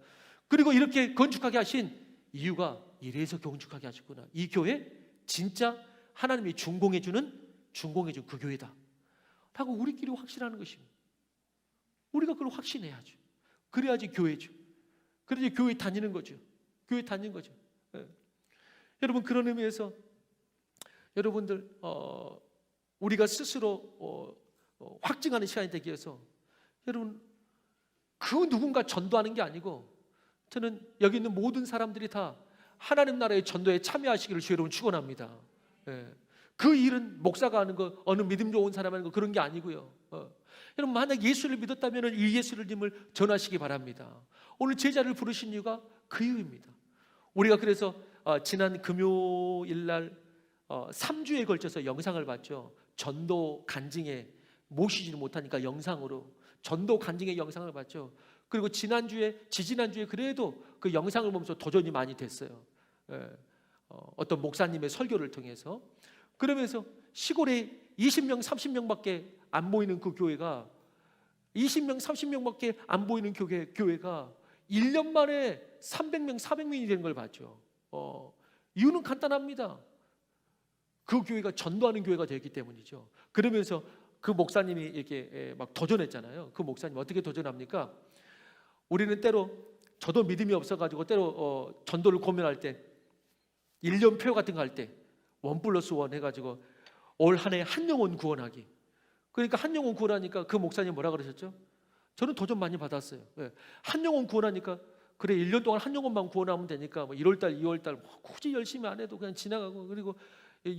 그리고 이렇게 건축하게 하신 이유가 이래서 건축하게 하셨구나, 이 교회 진짜 하나님이 준공해준 그 교회다 라고 우리끼리 확신하는 것입니다. 우리가 그걸 확신해야죠. 그래야지 교회죠. 그래야지 교회 다니는 거죠. 교회 다니는 거죠. 예. 여러분, 그런 의미에서 여러분들 우리가 스스로 확증하는 시간이 되기 위해서 여러분 그 누군가 전도하는 게 아니고, 저는 여기 있는 모든 사람들이 다 하나님 나라의 전도에 참여하시기를 주 여러분 축원합니다. 예. 그 일은 목사가 하는 거, 어느 믿음 좋은 사람 하는 거, 그런 게 아니고요. 여러분, 만약 예수를 믿었다면 이 예수님을 전하시기 바랍니다. 오늘 제자를 부르신 이유가 그 이유입니다. 우리가 그래서 지난 금요일 날 3주에 걸쳐서 영상을 봤죠. 전도 간증에 모시지를 못하니까 영상으로 전도 간증의 영상을 봤죠. 그리고 지지난주에 그래도 그 영상을 보면서 도전이 많이 됐어요. 어떤 목사님의 설교를 통해서. 그러면서 시골에 20명, 30명밖에 안 보이는 그 교회가 20명, 30명밖에 안 보이는 교회가 1년 만에 300명, 400명이 되는 걸 봤죠. 이유는 간단합니다. 그 교회가 전도하는 교회가 되었기 때문이죠. 그러면서 그 목사님이 이렇게 막 도전했잖아요. 그 목사님 어떻게 도전합니까? 우리는 때로, 저도 믿음이 없어가지고 때로 전도를 고민할 때 1년표 같은 거 할 때 1+1 해가지고 올 한 해 한 영혼 구원하기. 그러니까 한 영혼 구원하니까 그 목사님 뭐라 그러셨죠? 저는 도전 많이 받았어요. 한 영혼 구원하니까 그래 1년 동안 한 영혼만 구원하면 되니까 뭐 1월달, 2월달 굳이 열심히 안 해도 그냥 지나가고, 그리고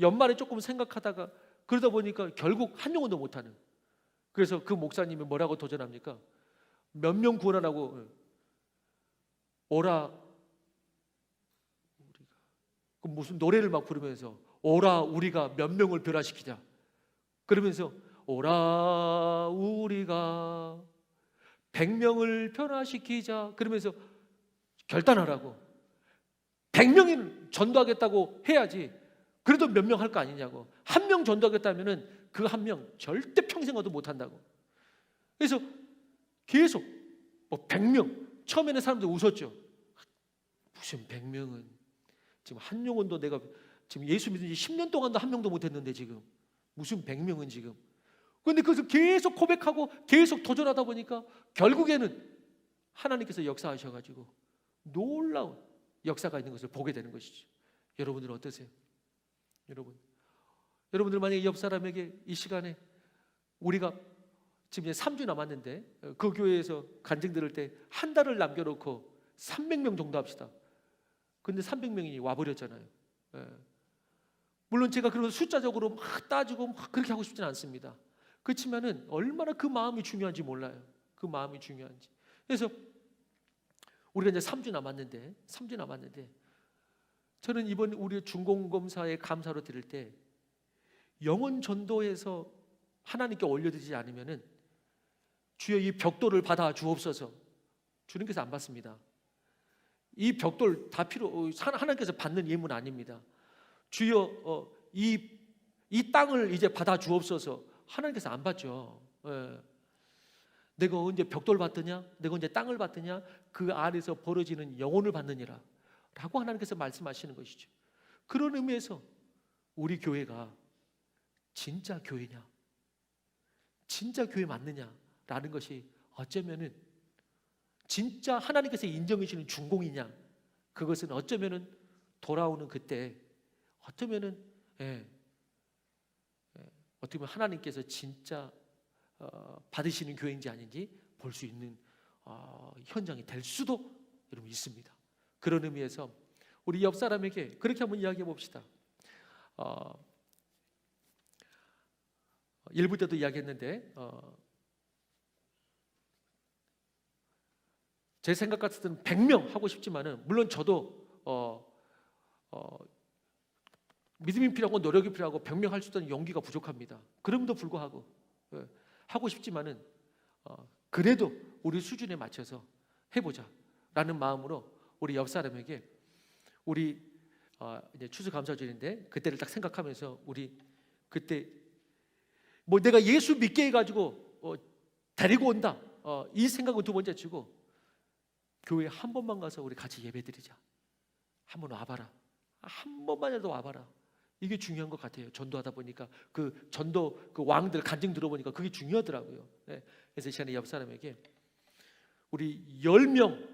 연말에 조금 생각하다가 그러다 보니까 결국 한 영혼도 못하는. 그래서 그 목사님이 뭐라고 도전합니까? 몇 명 구원하라고 오라. 그 무슨 노래를 막 부르면서 오라 우리가 몇 명을 변화시키자. 그러면서 오라 우리가 100명을 변화시키자. 그러면서 결단하라고. 100명이 전도하겠다고 해야지. 그래도 몇 명 할 거 아니냐고. 한 명 전도하겠다면은 그 한 명 절대 평생 얻어 못 한다고. 그래서 계속 100명. 처음에는 사람들 웃었죠. 무슨 100명은 지금 한 영혼도, 내가 지금 예수 믿은 지 10년 동안도 한 명도 못 했는데 지금 무슨 100명은 지금. 그런데 그래서 계속 고백하고 계속 도전하다 보니까 결국에는 하나님께서 역사하셔가지고 놀라운 역사가 있는 것을 보게 되는 것이죠. 여러분들은 어떠세요? 여러분들 만약에 옆 사람에게 이 시간에 우리가 지금 이제 3주 남았는데 그 교회에서 간증 들을 때 한 달을 남겨놓고 300명 정도 합시다. 근데 300명이 와버렸잖아요. 물론 제가 그런 숫자적으로 막 따지고 막 그렇게 하고 싶지는 않습니다. 그렇지만은 얼마나 그 마음이 중요한지 몰라요. 그 마음이 중요한지. 그래서 우리가 이제 3주 남았는데 저는 이번 우리 중공검사의 감사로 드릴 때 영혼 전도에서 하나님께 올려드리지 않으면은 주여 이 벽돌을 받아 주옵소서. 주님께서 안 받습니다. 이 벽돌 다 하나님께서 받는 예문 아닙니다. 주여 이 땅을 이제 받아 주옵소서. 하나님께서 안 받죠. 내가 언제 벽돌 받느냐, 내가 언제 땅을 받느냐, 그 안에서 벌어지는 영혼을 받느니라 라고 하나님께서 말씀하시는 것이죠. 그런 의미에서 우리 교회가 진짜 교회냐, 진짜 교회 맞느냐라는 것이 어쩌면은 진짜 하나님께서 인정해 주시는 중공이냐, 그것은 어쩌면은 돌아오는 그때 어쩌면은 어떻게 보면 하나님께서 진짜 받으시는 교회인지 아닌지 볼 수 있는 현장이 될 수도 여러분 있습니다. 그런 의미에서 우리 옆 사람에게 그렇게 한번 이야기해 봅시다. 1부 때도 이야기했는데 제 생각 같아서는 100명 하고 싶지만은, 물론 저도 믿음이 필요하고 노력이 필요하고 100명 할 수 있는 용기가 부족합니다. 그럼에도 불구하고 하고 싶지만은 그래도 우리 수준에 맞춰서 해보자 라는 마음으로 우리 옆 사람에게, 우리 이제 추수감사절인데 그때를 딱 생각하면서 우리 그때 뭐 내가 예수 믿게 해가지고 데리고 온다, 이 생각은 두 번째 치고 교회 한 번만 가서 우리 같이 예배드리자. 한번 와봐라. 한 번만이라도 와봐라. 이게 중요한 것 같아요. 전도하다 보니까 그 전도 그 왕들 간증 들어보니까 그게 중요하더라고요. 네. 그래서 이 시간에 옆 사람에게 우리 10명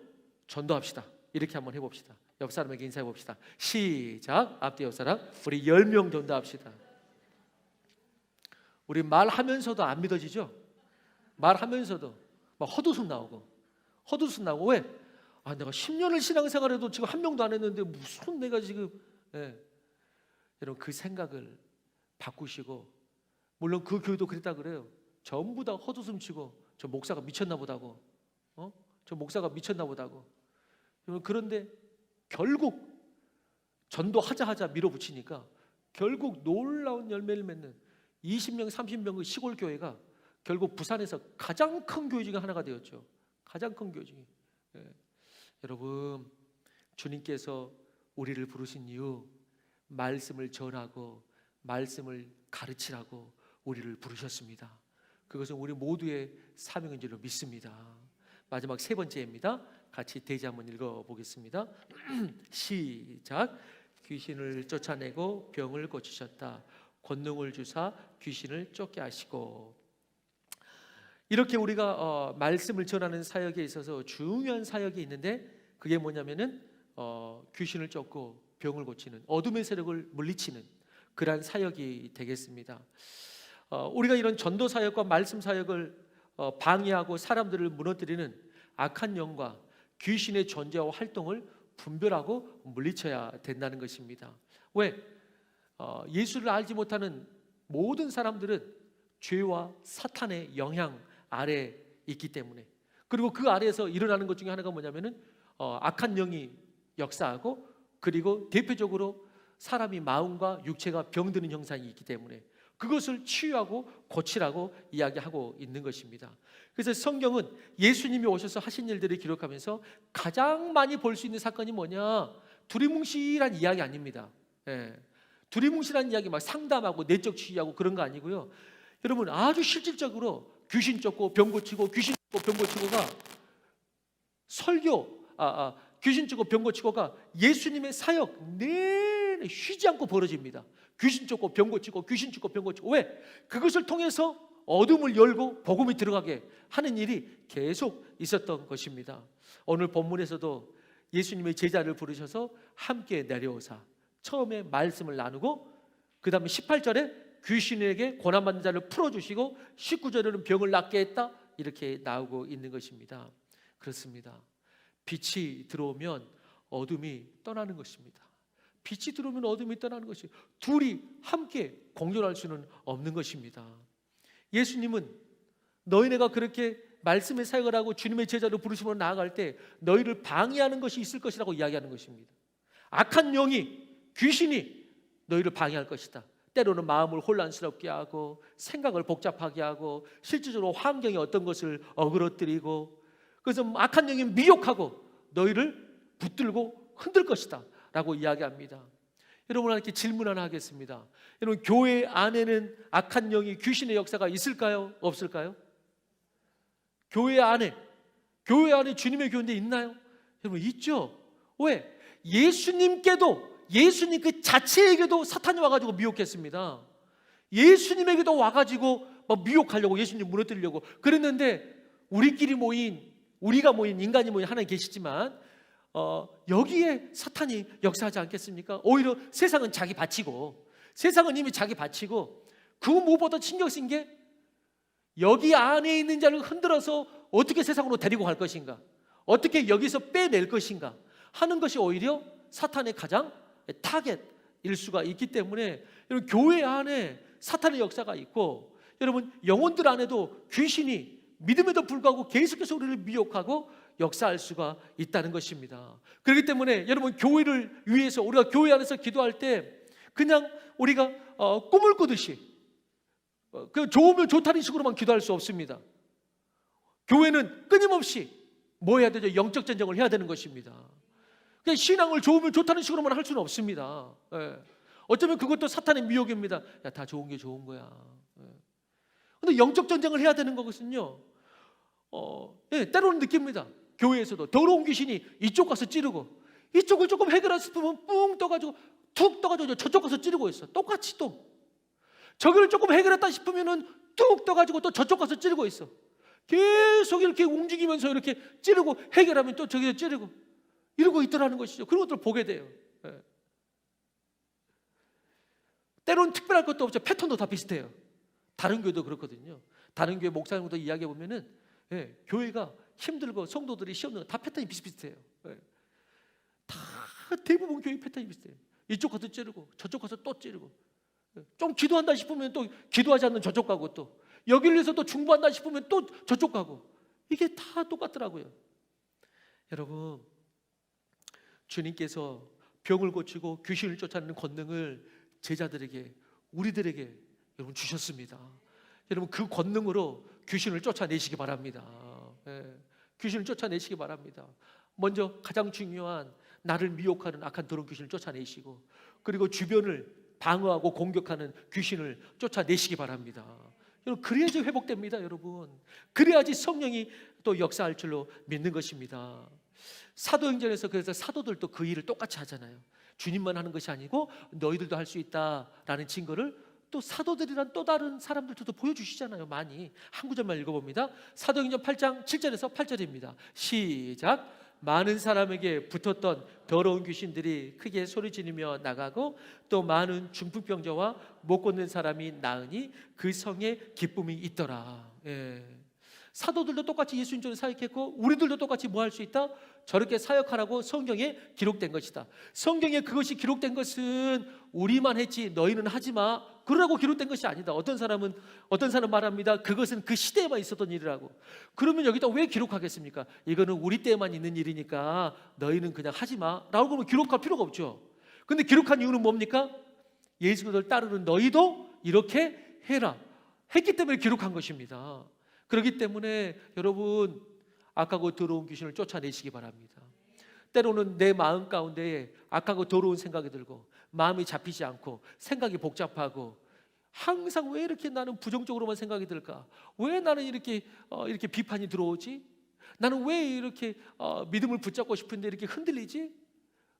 전도합시다. 이렇게 한번 해봅시다. 옆 사람에게 인사해 봅시다. 시작. 앞뒤 옆 사람, 우리 10명 전도합시다. 우리 말하면서도 안 믿어지죠? 말하면서도 막 헛웃음 나오고 왜? 내가 10년을 신앙생활해도 지금 한 명도 안 했는데 무슨 내가 지금. 여러분 그 생각을 바꾸시고, 물론 그 교회도 그랬다 그래요. 전부 다 헛웃음 치고 저 목사가 미쳤나 보다고, 저 목사가 미쳤나 보다고. 여러분 그런데 결국 전도하자 밀어붙이니까 결국 놀라운 열매를 맺는 20명 30명의 시골 교회가 결국 부산에서 가장 큰 교회 중에 하나가 되었죠. 가장 큰 교회 중에. 여러분 주님께서 우리를 부르신 이유, 말씀을 전하고 말씀을 가르치라고 우리를 부르셨습니다. 그것은 우리 모두의 사명인 줄로 믿습니다. 마지막 세 번째입니다. 같이 대지 한번 읽어보겠습니다. 시작. 귀신을 쫓아내고 병을 고치셨다. 권능을 주사 귀신을 쫓게 하시고. 이렇게 우리가 말씀을 전하는 사역에 있어서 중요한 사역이 있는데, 그게 뭐냐면은 귀신을 쫓고 병을 고치는, 어둠의 세력을 물리치는 그러한 사역이 되겠습니다. 우리가 이런 전도 사역과 말씀 사역을 방해하고 사람들을 무너뜨리는 악한 영과 귀신의 존재와 활동을 분별하고 물리쳐야 된다는 것입니다. 왜? 예수를 알지 못하는 모든 사람들은 죄와 사탄의 영향 아래 있기 때문에, 그리고 그 아래에서 일어나는 것 중에 하나가 뭐냐면은 악한 영이 역사하고, 그리고 대표적으로 사람이 마음과 육체가 병드는 현상이 있기 때문에 그것을 치유하고 고치라고 이야기하고 있는 것입니다. 그래서 성경은 예수님이 오셔서 하신 일들을 기록하면서 가장 많이 볼 수 있는 사건이 뭐냐? 두리뭉실한 이야기 아닙니다. 두리뭉실한 이야기 막 상담하고 내적 치유하고 그런 거 아니고요. 여러분 아주 실질적으로 귀신 쫓고 병 고치고, 귀신 쫓고 병 고치고가 설교, 귀신 쫓고 병 고치고가 예수님의 사역 내내 쉬지 않고 벌어집니다. 귀신 쫓고 병 고치고, 귀신 쫓고 병 고치고. 왜? 그것을 통해서 어둠을 열고 복음이 들어가게 하는 일이 계속 있었던 것입니다. 오늘 본문에서도 예수님의 제자를 부르셔서 함께 내려오사 처음에 말씀을 나누고, 그 다음에 18절에 귀신에게 고난받는 자를 풀어주시고 19절에는 병을 낫게 했다, 이렇게 나오고 있는 것입니다. 그렇습니다. 빛이 들어오면 어둠이 떠나는 것입니다. 빛이 들어오면 어둠이 떠나는 것이, 둘이 함께 공존할 수는 없는 것입니다. 예수님은 너희네가 그렇게 말씀의 사역을 하고 주님의 제자로 부르심으로 나아갈 때 너희를 방해하는 것이 있을 것이라고 이야기하는 것입니다. 악한 영이, 귀신이 너희를 방해할 것이다. 때로는 마음을 혼란스럽게 하고 생각을 복잡하게 하고 실질적으로 환경이 어떤 것을 어그러뜨리고, 그래서 악한 영이 미혹하고 너희를 붙들고 흔들 것이다 라고 이야기합니다. 여러분 이렇게 질문 하나 하겠습니다. 여러분 교회 안에는 악한 영이, 귀신의 역사가 있을까요? 없을까요? 교회 안에 주님의 교회인데 있나요? 여러분 있죠. 왜? 예수님께도, 예수님 그 자체에게도 사탄이 와가지고 미혹했습니다. 예수님에게도 와가지고 막 미혹하려고, 예수님 무너뜨리려고 그랬는데, 우리끼리 모인, 우리가 모인, 인간이 모인 하나님 계시지만 여기에 사탄이 역사하지 않겠습니까? 오히려 세상은 자기 바치고, 세상은 이미 자기 바치고, 그 무엇보다 신경 쓴 게 여기 안에 있는 자를 흔들어서 어떻게 세상으로 데리고 갈 것인가, 어떻게 여기서 빼낼 것인가 하는 것이 오히려 사탄의 가장 타겟일 수가 있기 때문에 여러분, 교회 안에 사탄의 역사가 있고, 여러분, 영혼들 안에도 귀신이 믿음에도 불구하고 계속해서 우리를 미혹하고 역사할 수가 있다는 것입니다. 그렇기 때문에 여러분, 교회를 위해서 우리가 교회 안에서 기도할 때 그냥 우리가 꿈을 꾸듯이 그 좋으면 좋다는 식으로만 기도할 수 없습니다. 교회는 끊임없이 뭐 해야 되죠? 영적 전쟁을 해야 되는 것입니다. 그냥 신앙을 좋으면 좋다는 식으로만 할 수는 없습니다. 예. 어쩌면 그것도 사탄의 미혹입니다. 야, 다 좋은 게 좋은 거야. 그런데 영적 전쟁을 해야 되는 것은요, 때로는 느낍니다. 교회에서도 더러운 귀신이 이쪽 가서 찌르고, 이쪽을 조금 해결하고 싶으면 뿡 떠가지고 툭 떠가지고 저쪽 가서 찌르고 있어. 똑같이 또 저기를 조금 해결했다 싶으면은 뚝 떠가지고 또 저쪽 가서 찌르고 있어. 계속 이렇게 움직이면서 이렇게 찌르고, 해결하면 또 저기서 찌르고 이러고 있더라는 것이죠. 그런 것들을 보게 돼요. 예. 때로는 특별할 것도 없죠. 패턴도 다 비슷해요. 다른 교회도 그렇거든요. 다른 교회 목사님도 이야기해 보면은, 예, 교회가 힘들고 성도들이 시험 넣는 다 패턴이 비슷비슷해요. 예. 다 대부분 교회 패턴이 비슷해요. 이쪽 가서 찌르고 저쪽 가서 또 찌르고, 예. 좀 기도한다 싶으면 또 기도하지 않는 저쪽 가고, 또 여기를 위해서 또 중보한다 싶으면 또 저쪽 가고, 이게 다 똑같더라고요. 여러분, 주님께서 병을 고치고 귀신을 쫓아내는 권능을 제자들에게, 우리들에게 여러분 주셨습니다. 여러분, 그 권능으로 귀신을 쫓아내시기 바랍니다. 예, 귀신을 쫓아내시기 바랍니다. 먼저 가장 중요한 나를 미혹하는 악한 더러운 귀신을 쫓아내시고, 그리고 주변을 방어하고 공격하는 귀신을 쫓아내시기 바랍니다. 여러분, 그래야지 회복됩니다. 여러분, 그래야지 성령이 또 역사할 줄로 믿는 것입니다. 사도행전에서 그래서 사도들도 그 일을 똑같이 하잖아요. 주님만 하는 것이 아니고 너희들도 할 수 있다라는 증거를 또 사도들이란 또 다른 사람들도 보여주시잖아요. 많이. 한 구절만 읽어봅니다. 사도행전 8장 7절에서 8절입니다. 시작. 많은 사람에게 붙었던 더러운 귀신들이 크게 소리지르며 나가고, 또 많은 중풍병자와 못 걷는 사람이 나으니 그 성에 기쁨이 있더라. 예. 사도들도 똑같이 예수 인전을 사역했고, 우리들도 똑같이 뭐 할 수 있다? 저렇게 사역하라고 성경에 기록된 것이다. 성경에 그것이 기록된 것은 우리만 했지 너희는 하지 마, 그러라고 기록된 것이 아니다. 어떤 사람 말합니다. 그것은 그 시대에만 있었던 일이라고. 그러면 여기다 왜 기록하겠습니까? 이거는 우리 때만 있는 일이니까 너희는 그냥 하지 마 라고 하면 기록할 필요가 없죠. 근데 기록한 이유는 뭡니까? 예수 그리스도를 따르는 너희도 이렇게 해라 했기 때문에 기록한 것입니다. 그렇기 때문에 여러분, 악하고 더러운 귀신을 쫓아내시기 바랍니다. 때로는 내 마음 가운데 악하고 더러운 생각이 들고 마음이 잡히지 않고 생각이 복잡하고, 항상 왜 이렇게 나는 부정적으로만 생각이 들까? 왜 나는 이렇게 비판이 들어오지? 나는 왜 이렇게 믿음을 붙잡고 싶은데 이렇게 흔들리지?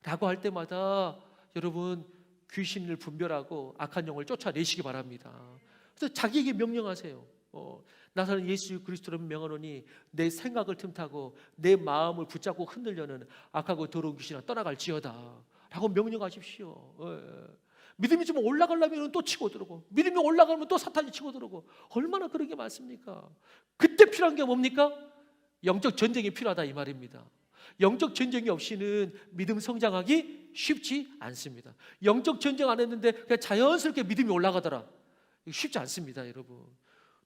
라고 할 때마다 여러분, 귀신을 분별하고 악한 영을 쫓아내시기 바랍니다. 그래서 자기에게 명령하세요. 나사는 예수 그리스도를 명하노니 내 생각을 틈타고 내 마음을 붙잡고 흔들려는 악하고 더러운 귀신아 떠나갈지어다 라고 명령하십시오. 믿음이 좀 올라가려면 또 치고 들어오고, 믿음이 올라가면 또 사탄이 치고 들어오고, 얼마나 그런 게 많습니까? 그때 필요한 게 뭡니까? 영적 전쟁이 필요하다 이 말입니다. 영적 전쟁이 없이는 믿음 성장하기 쉽지 않습니다. 영적 전쟁 안 했는데 그냥 자연스럽게 믿음이 올라가더라, 쉽지 않습니다. 여러분,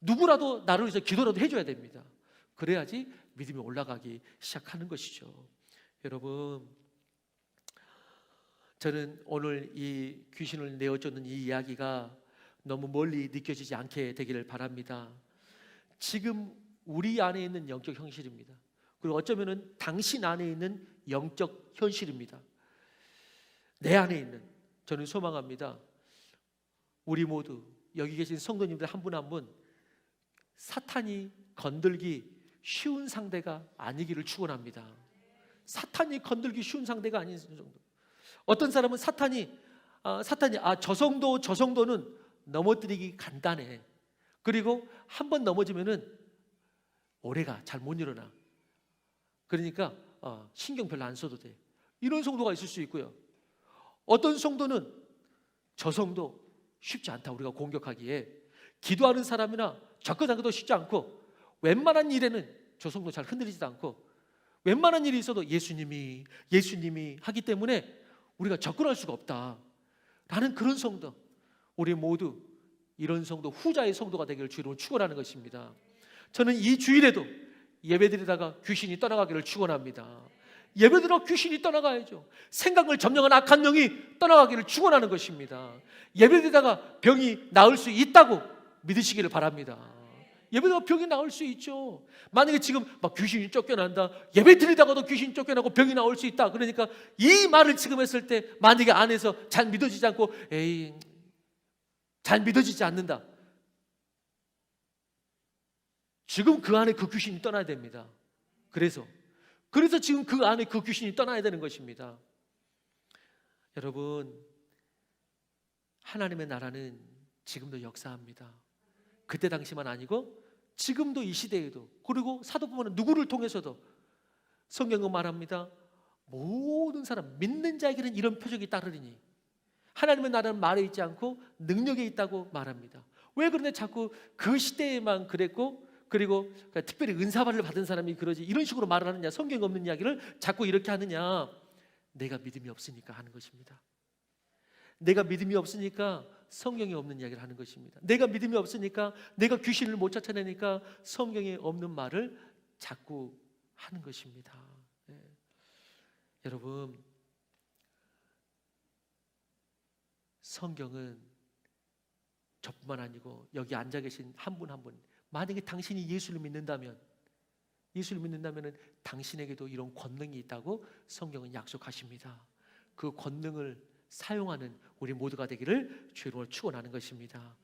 누구라도 나를 위해서 기도라도 해줘야 됩니다. 그래야지 믿음이 올라가기 시작하는 것이죠. 여러분, 저는 오늘 이 귀신을 내어쫓는 이 이야기가 너무 멀리 느껴지지 않게 되기를 바랍니다. 지금 우리 안에 있는 영적 현실입니다. 그리고 어쩌면은 당신 안에 있는 영적 현실입니다. 내 안에 있는, 저는 소망합니다. 우리 모두 여기 계신 성도님들 한 분 한 분 사탄이 건들기 쉬운 상대가 아니기를 축원합니다. 사탄이 건들기 쉬운 상대가 아닌 정도. 어떤 사람은 사탄이 저 정도는 넘어뜨리기 간단해. 그리고 한 번 넘어지면은 오래가 잘 못 일어나. 그러니까 신경 별로 안 써도 돼. 이런 성도가 있을 수 있고요. 어떤 성도는 저 성도 쉽지 않다 우리가 공격하기에, 기도하는 사람이나 접근하기도 쉽지 않고, 웬만한 일에는 저 성도 잘 흔들리지도 않고, 웬만한 일이 있어도 예수님이 하기 때문에 우리가 접근할 수가 없다라는 그런 성도, 우리 모두 이런 성도, 후자의 성도가 되기를 주로 축원하는 것입니다. 저는 이 주일에도 예배드리다가 귀신이 떠나가기를 축원합니다. 예배드리다가 귀신이 떠나가야죠. 생각을 점령한 악한 영이 떠나가기를 축원하는 것입니다. 예배드리다가 병이 나을 수 있다고 믿으시기를 바랍니다. 예배드리다가 병이 나을 수 있죠. 만약에 지금 막 귀신이 쫓겨난다, 예배드리다가도 귀신이 쫓겨나고 병이 나올 수 있다, 그러니까 이 말을 지금 했을 때 만약에 안에서 잘 믿어지지 않고 에이 잘 믿어지지 않는다, 지금 그 안에 그 귀신이 떠나야 됩니다. 그래서 지금 그 안에 그 귀신이 떠나야 되는 것입니다. 여러분, 하나님의 나라는 지금도 역사합니다. 그때 당시만 아니고 지금도 이 시대에도, 그리고 사도 바울은 누구를 통해서도 성경은 말합니다. 모든 사람, 믿는 자에게는 이런 표적이 따르리니, 하나님의 나라는 말에 있지 않고 능력에 있다고 말합니다. 왜 그런데 자꾸 그 시대에만 그랬고, 그리고 특별히 은사받을 받은 사람이 그러지 이런 식으로 말을 하느냐, 성경에 없는 이야기를 자꾸 이렇게 하느냐? 내가 믿음이 없으니까 하는 것입니다. 내가 믿음이 없으니까 성경에 없는 이야기를 하는 것입니다. 내가 믿음이 없으니까, 내가 귀신을 못 쫓아내니까 성경에 없는 말을 자꾸 하는 것입니다. 네. 여러분, 성경은 저뿐만 아니고 여기 앉아 계신 한 분 한 분, 만약에 당신이 예수를 믿는다면 당신에게도 이런 권능이 있다고 성경은 약속하십니다. 그 권능을 사용하는 우리 모두가 되기를 주로 축원하는 것입니다.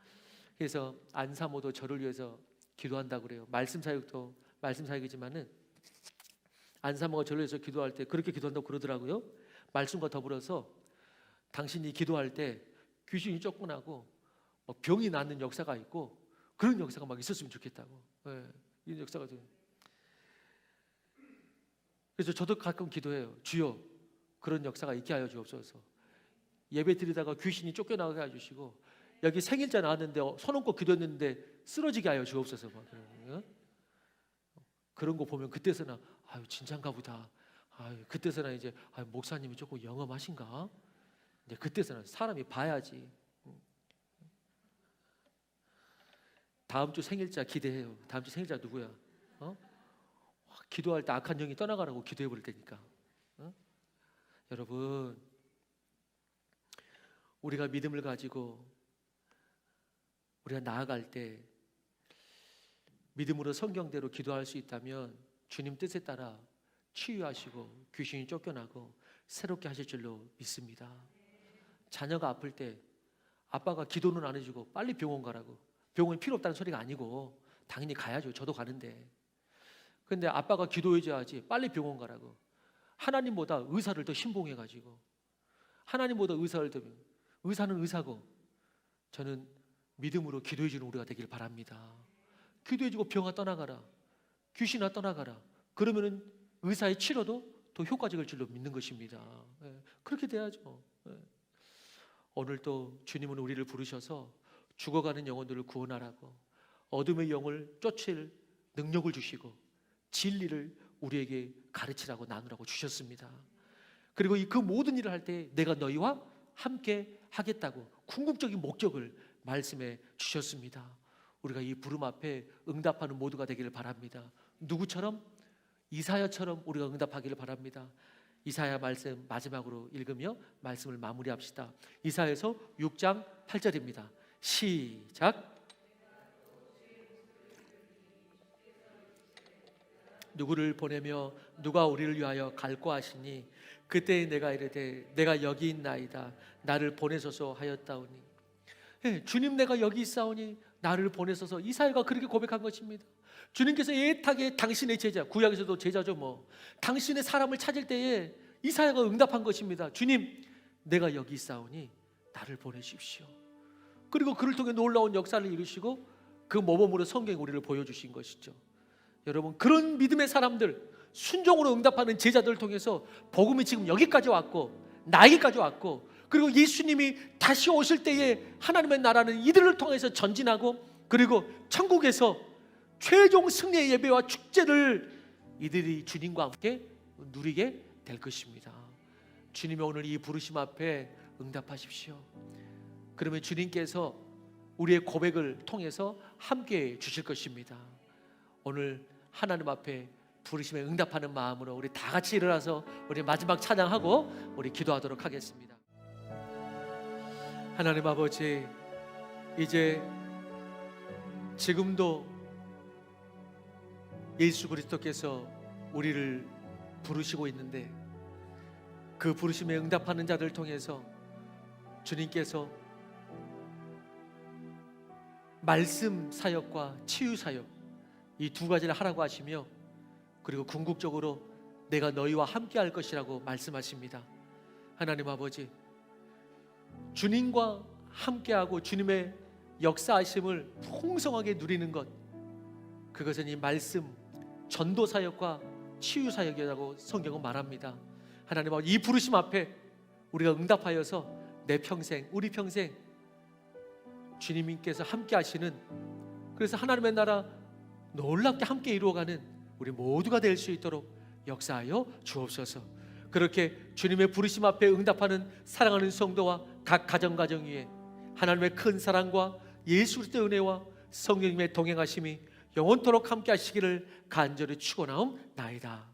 그래서 안사모도 저를 위해서 기도한다고 그래요. 말씀 사역도 말씀 사역이지만은 안사모가 저를 위해서 기도할 때 그렇게 기도한다고 그러더라고요. 말씀과 더불어서 당신이 기도할 때 귀신이 쫓겨나고 병이 낫는 역사가 있고 그런 역사가 막 있었으면 좋겠다고. 네, 이런 역사가 좀. 그래서 저도 가끔 기도해요. 주여, 그런 역사가 있게 하여 주옵소서. 예배 드리다가 귀신이 쫓겨나게 해주시고, 여기 생일자 나왔는데 손 얹고 기도했는데 쓰러지게 하여 주옵소서. 그런 거 보면 그때서나 아유 진짠가 보다. 아유 그때서나 이제 아유 목사님이 조금 영험하신가? 이제 그때서나 사람이 봐야지. 다음 주 생일자 기대해요. 다음 주 생일자 누구야? 기도할 때 악한 영이 떠나가라고 기도해 버릴 테니까. 여러분, 우리가 믿음을 가지고 우리가 나아갈 때 믿음으로 성경대로 기도할 수 있다면 주님 뜻에 따라 치유하시고 귀신이 쫓겨나고 새롭게 하실 줄로 믿습니다. 자녀가 아플 때 아빠가 기도는 안 해주고 빨리 병원 가라고, 병원이 필요 없다는 소리가 아니고 당연히 가야죠. 저도 가는데. 근데 아빠가 기도해줘야지 빨리 병원 가라고. 하나님보다 의사를 더 신봉해가지고, 하나님보다 의사는 의사고, 저는 믿음으로 기도해주는 우리가 되길 바랍니다. 기도해주고 병아 떠나가라, 귀신아 떠나가라. 그러면은 의사의 치료도 더 효과적일 줄로 믿는 것입니다. 그렇게 돼야죠. 오늘도 주님은 우리를 부르셔서 죽어가는 영혼들을 구원하라고, 어둠의 영을 쫓을 능력을 주시고 진리를 우리에게 가르치라고 나누라고 주셨습니다. 그리고 그 모든 일을 할 때 내가 너희와 함께 하겠다고 궁극적인 목적을 말씀해 주셨습니다. 우리가 이 부름 앞에 응답하는 모두가 되기를 바랍니다. 누구처럼? 이사야처럼 우리가 응답하기를 바랍니다. 이사야 말씀 마지막으로 읽으며 말씀을 마무리합시다. 이사야에서 6장 8절입니다. 시작. 누구를 보내며 누가 우리를 위하여 갈고 하시니 그때 내가 이르되 내가 여기 있나이다 나를 보내소서 하였다오니. 주님 내가 여기 있사오니 나를 보내소서. 이사야가 그렇게 고백한 것입니다. 주님께서 애타게 당신의 제자, 구약에서도 제자죠 뭐, 당신의 사람을 찾을 때에 이사야가 응답한 것입니다. 주님 내가 여기 있사오니 나를 보내십시오. 그리고 그를 통해 놀라운 역사를 이루시고 그 모범으로 성경에 우리를 보여주신 것이죠. 여러분, 그런 믿음의 사람들, 순종으로 응답하는 제자들을 통해서 복음이 지금 여기까지 왔고 나에게까지 왔고, 그리고 예수님이 다시 오실 때에 하나님의 나라는 이들을 통해서 전진하고, 그리고 천국에서 최종 승리의 예배와 축제를 이들이 주님과 함께 누리게 될 것입니다. 주님의 오늘 이 부르심 앞에 응답하십시오. 그러면 주님께서 우리의 고백을 통해서 함께 주실 것입니다. 오늘 하나님 앞에 부르심에 응답하는 마음으로 우리 다 같이 일어나서 우리 마지막 찬양하고 우리 기도하도록 하겠습니다. 하나님 아버지, 이제 지금도 예수 그리스도께서 우리를 부르시고 있는데 그 부르심에 응답하는 자들을 통해서 주님께서 말씀 사역과 치유 사역, 이 두 가지를 하라고 하시며, 그리고 궁극적으로 내가 너희와 함께 할 것이라고 말씀하십니다. 하나님 아버지, 주님과 함께하고 주님의 역사하심을 풍성하게 누리는 것, 그것은 이 말씀 전도 사역과 치유 사역이라고 성경은 말합니다. 하나님 아버지, 이 부르심 앞에 우리가 응답하여서 내 평생, 우리 평생 주님께서 함께 하시는, 그래서 하나님의 나라 놀랍게 함께 이루어가는 우리 모두가 될 수 있도록 역사하여 주옵소서. 그렇게 주님의 부르심 앞에 응답하는 사랑하는 성도와 각 가정 위에 하나님의 큰 사랑과 예수 그리스도의 은혜와 성령님의 동행하심이 영원토록 함께 하시기를 간절히 축원하옵나이다.